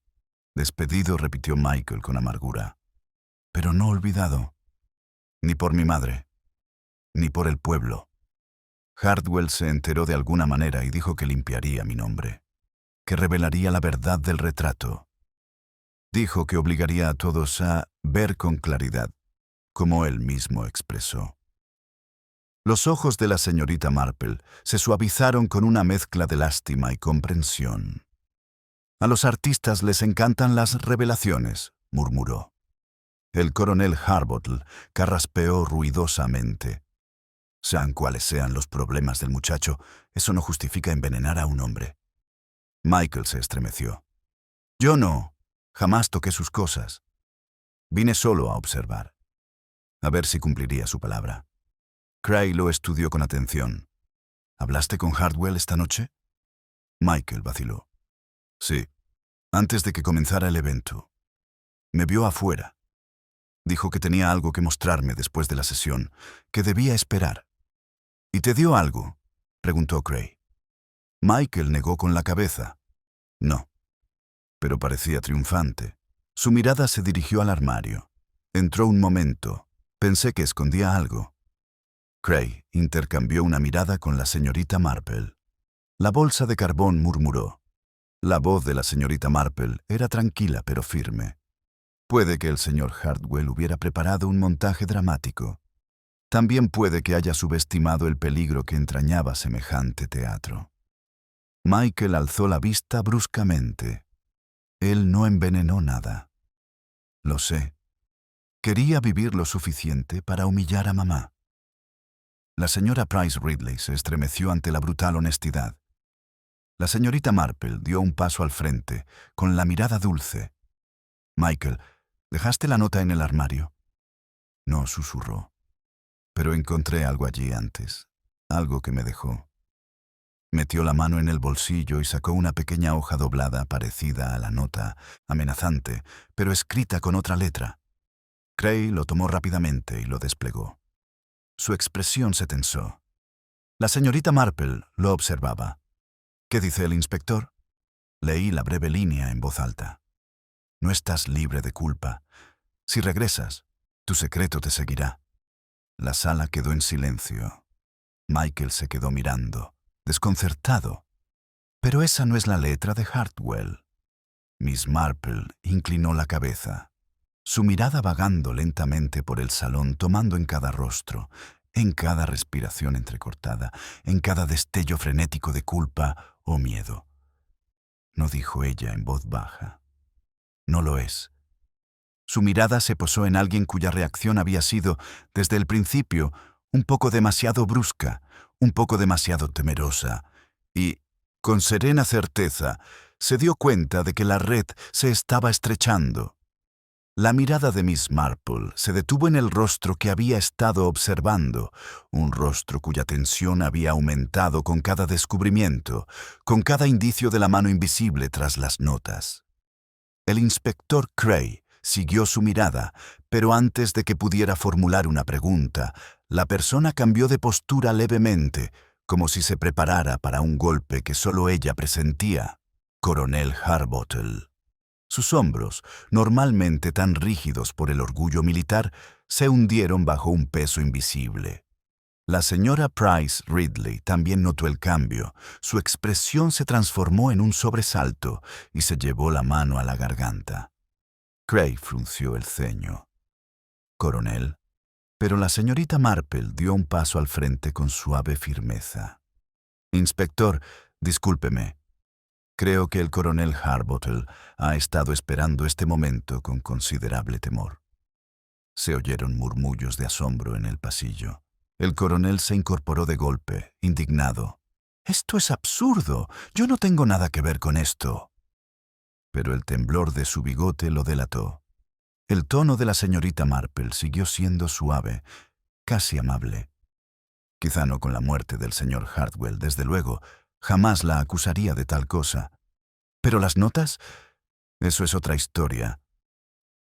Despedido, repitió Michael con amargura. Pero no olvidado. Ni por mi madre, ni por el pueblo. Hartwell se enteró de alguna manera y dijo que limpiaría mi nombre, que revelaría la verdad del retrato. Dijo que obligaría a todos a ver con claridad, como él mismo expresó. Los ojos de la señorita Marple se suavizaron con una mezcla de lástima y comprensión. A los artistas les encantan las revelaciones, murmuró. El coronel Harbottle carraspeó ruidosamente. Sean cuales sean los problemas del muchacho, eso no justifica envenenar a un hombre. Michael se estremeció. Yo no, jamás toqué sus cosas. Vine solo a observar, a ver si cumpliría su palabra. Cray lo estudió con atención. ¿Hablaste con Hartwell esta noche? Michael vaciló. Sí, antes de que comenzara el evento. Me vio afuera. Dijo que tenía algo que mostrarme después de la sesión, que debía esperar. ¿Y te dio algo?, preguntó Cray. Michael negó con la cabeza. No. Pero parecía triunfante. Su mirada se dirigió al armario. Entró un momento. Pensé que escondía algo. Cray intercambió una mirada con la señorita Marple. La bolsa de carbón murmuró. La voz de la señorita Marple era tranquila pero firme. Puede que el señor Hartwell hubiera preparado un montaje dramático. También puede que haya subestimado el peligro que entrañaba semejante teatro. Michael alzó la vista bruscamente. Él no envenenó nada. Lo sé. Quería vivir lo suficiente para humillar a mamá. La señora Price Ridley se estremeció ante la brutal honestidad. La señorita Marple dio un paso al frente, con la mirada dulce. Michael, ¿dejaste la nota en el armario? No, susurró. Pero encontré algo allí antes, algo que me dejó. Metió la mano en el bolsillo y sacó una pequeña hoja doblada parecida a la nota, amenazante, pero escrita con otra letra. Cray lo tomó rápidamente y lo desplegó. Su expresión se tensó. La señorita Marple lo observaba. ¿Qué dice el inspector? Leí la breve línea en voz alta. No estás libre de culpa. Si regresas, tu secreto te seguirá. La sala quedó en silencio. Michael se quedó mirando, desconcertado. Pero esa no es la letra de Hartwell. Miss Marple inclinó la cabeza, su mirada vagando lentamente por el salón, tomando en cada rostro, en cada respiración entrecortada, en cada destello frenético de culpa o miedo. No dijo ella en voz baja. No lo es. Su mirada se posó en alguien cuya reacción había sido, desde el principio, un poco demasiado brusca, un poco demasiado temerosa, y, con serena certeza, se dio cuenta de que la red se estaba estrechando. La mirada de Miss Marple se detuvo en el rostro que había estado observando, un rostro cuya tensión había aumentado con cada descubrimiento, con cada indicio de la mano invisible tras las notas. El inspector Cray siguió su mirada, pero antes de que pudiera formular una pregunta, la persona cambió de postura levemente, como si se preparara para un golpe que solo ella presentía. Coronel Harbottle. Sus hombros, normalmente tan rígidos por el orgullo militar, se hundieron bajo un peso invisible. La señora Price Ridley también notó el cambio. Su expresión se transformó en un sobresalto y se llevó la mano a la garganta. Cray frunció el ceño. «Coronel». Pero la señorita Marple dio un paso al frente con suave firmeza. «Inspector, discúlpeme. Creo que el coronel Harbottle ha estado esperando este momento con considerable temor. Se oyeron murmullos de asombro en el pasillo. El coronel se incorporó de golpe, indignado. «¡Esto es absurdo! ¡Yo no tengo nada que ver con esto!» Pero el temblor de su bigote lo delató. El tono de la señorita Marple siguió siendo suave, casi amable. Quizá no con la muerte del señor Hartwell, desde luego. Jamás la acusaría de tal cosa. ¿Pero las notas? Eso es otra historia.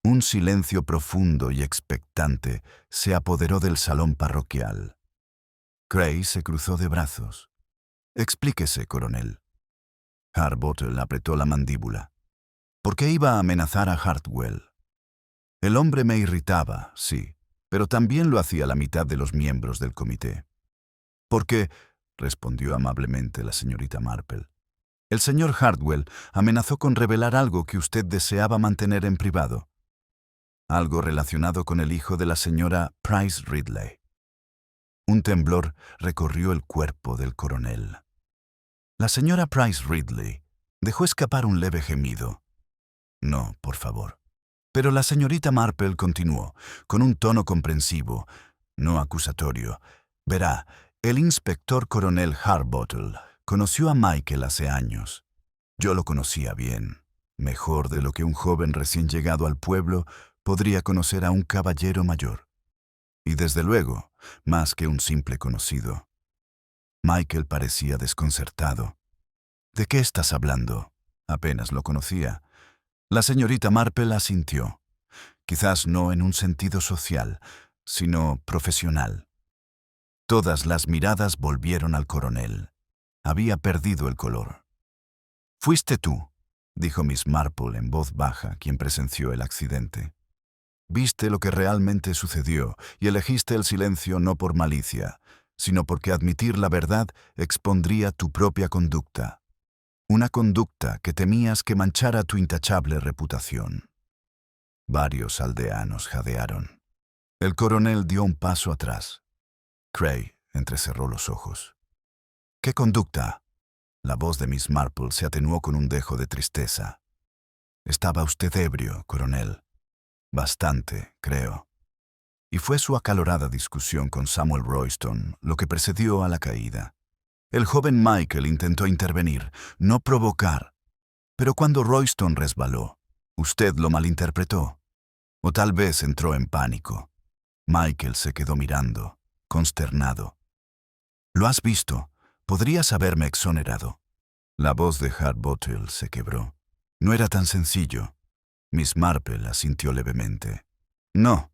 Un silencio profundo y expectante se apoderó del salón parroquial. Cray se cruzó de brazos. «Explíquese, coronel». Harbottle apretó la mandíbula. ¿Por qué iba a amenazar a Hartwell? El hombre me irritaba, sí, pero también lo hacía la mitad de los miembros del comité. «Porque», respondió amablemente la señorita Marple, «el señor Hartwell amenazó con revelar algo que usted deseaba mantener en privado. Algo relacionado con el hijo de la señora Price Ridley». Un temblor recorrió el cuerpo del coronel. La señora Price Ridley dejó escapar un leve gemido. «No, por favor». Pero la señorita Marple continuó, con un tono comprensivo, no acusatorio. «Verá, el inspector coronel Harbottle conoció a Michael hace años. Yo lo conocía bien, mejor de lo que un joven recién llegado al pueblo podría conocer a un caballero mayor. Y desde luego, más que un simple conocido». Michael parecía desconcertado. «¿De qué estás hablando? Apenas lo conocía». La señorita Marple asintió, quizás no en un sentido social, sino profesional. Todas las miradas volvieron al coronel. Había perdido el color. «Fuiste tú», dijo Miss Marple en voz baja, quien presenció el accidente. «Viste lo que realmente sucedió y elegiste el silencio no por malicia, sino porque admitir la verdad expondría tu propia conducta. Una conducta que temías que manchara tu intachable reputación». Varios aldeanos jadearon. El coronel dio un paso atrás. Cray entrecerró los ojos. «¿Qué conducta?» La voz de Miss Marple se atenuó con un dejo de tristeza. «Estaba usted ebrio, coronel. Bastante, creo». Y fue su acalorada discusión con Samuel Royston lo que precedió a la caída. El joven Michael intentó intervenir, no provocar, pero cuando Royston resbaló, usted lo malinterpretó. O tal vez entró en pánico. Michael se quedó mirando, consternado. «Lo has visto. Podrías haberme exonerado». La voz de Harbottle se quebró. «No era tan sencillo». Miss Marple asintió levemente. «No.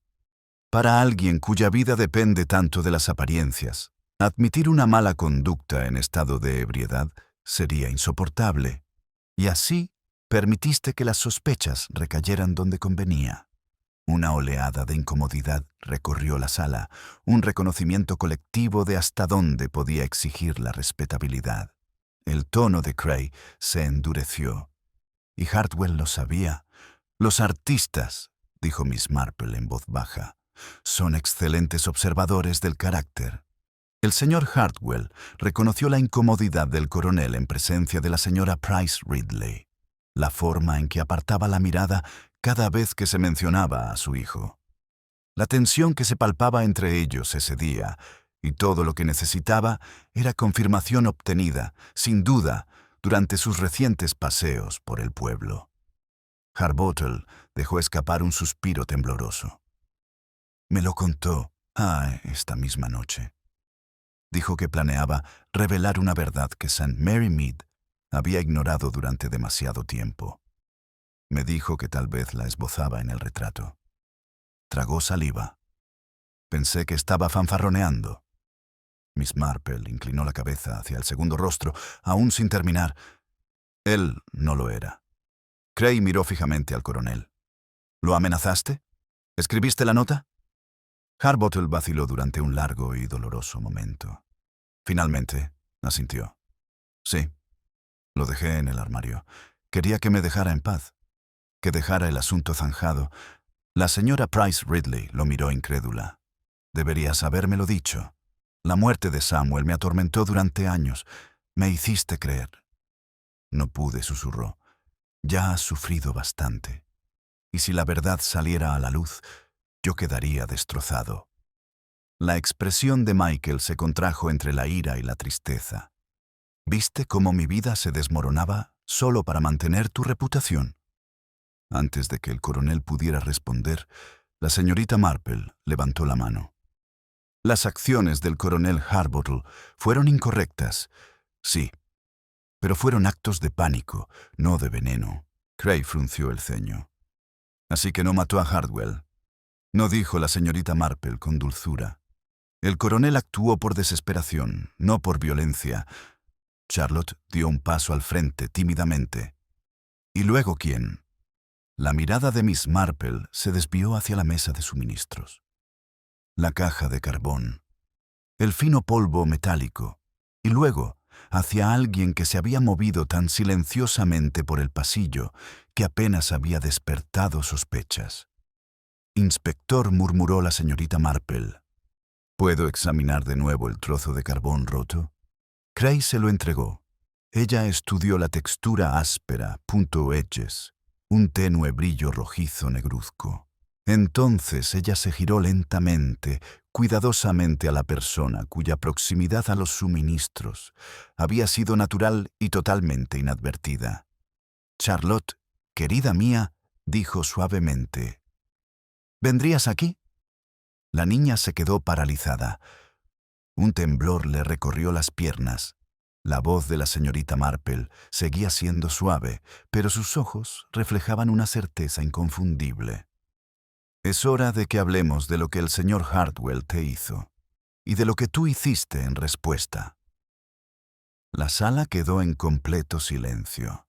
Para alguien cuya vida depende tanto de las apariencias, admitir una mala conducta en estado de ebriedad sería insoportable. Y así permitiste que las sospechas recayeran donde convenía». Una oleada de incomodidad recorrió la sala, un reconocimiento colectivo de hasta dónde podía exigir la respetabilidad. El tono de Cray se endureció. Y Hartwell lo sabía. «Los artistas», dijo Miss Marple en voz baja, «son excelentes observadores del carácter». El señor Hartwell reconoció la incomodidad del coronel en presencia de la señora Price Ridley, la forma en que apartaba la mirada cada vez que se mencionaba a su hijo. La tensión que se palpaba entre ellos ese día, y todo lo que necesitaba era confirmación obtenida, sin duda, durante sus recientes paseos por el pueblo. Harbottle dejó escapar un suspiro tembloroso. «Me lo contó, esta misma noche». Dijo que planeaba revelar una verdad que St. Mary Mead había ignorado durante demasiado tiempo. Me dijo que tal vez la esbozaba en el retrato. Tragó saliva. Pensé que estaba fanfarroneando. Miss Marple inclinó la cabeza hacia el segundo rostro, aún sin terminar. Él no lo era. Cray miró fijamente al coronel. «¿Lo amenazaste? ¿Escribiste la nota?» Harbottle vaciló durante un largo y doloroso momento. Finalmente, asintió. «Sí, lo dejé en el armario. Quería que me dejara en paz, que dejara el asunto zanjado». La señora Price Ridley lo miró incrédula. «Deberías habérmelo dicho. La muerte de Samuel me atormentó durante años. Me hiciste creer». No pude, susurró. Ya has sufrido bastante. Y si la verdad saliera a la luz, yo quedaría destrozado. La expresión de Michael se contrajo entre la ira y la tristeza. ¿Viste cómo mi vida se desmoronaba solo para mantener tu reputación? Antes de que el coronel pudiera responder, la señorita Marple levantó la mano. Las acciones del coronel Harbottle fueron incorrectas, sí, pero fueron actos de pánico, no de veneno. Cray frunció el ceño. Así que no mató a Hardwell. No, dijo la señorita Marple con dulzura. El coronel actuó por desesperación, no por violencia. Charlotte dio un paso al frente tímidamente. ¿Y luego quién? La mirada de Miss Marple se desvió hacia la mesa de suministros. La caja de carbón, el fino polvo metálico, y luego hacia alguien que se había movido tan silenciosamente por el pasillo que apenas había despertado sospechas. Inspector, murmuró la señorita Marple. ¿Puedo examinar de nuevo el trozo de carbón roto? Cray se lo entregó. Ella estudió la textura áspera, punto edges, un tenue brillo rojizo negruzco. Entonces ella se giró lentamente, cuidadosamente a la persona cuya proximidad a los suministros había sido natural y totalmente inadvertida. Charlotte, querida mía, dijo suavemente. ¿Vendrías aquí? La niña se quedó paralizada. Un temblor le recorrió las piernas. La voz de la señorita Marple seguía siendo suave, pero sus ojos reflejaban una certeza inconfundible. Es hora de que hablemos de lo que el señor Hardwell te hizo, y de lo que tú hiciste en respuesta. La sala quedó en completo silencio.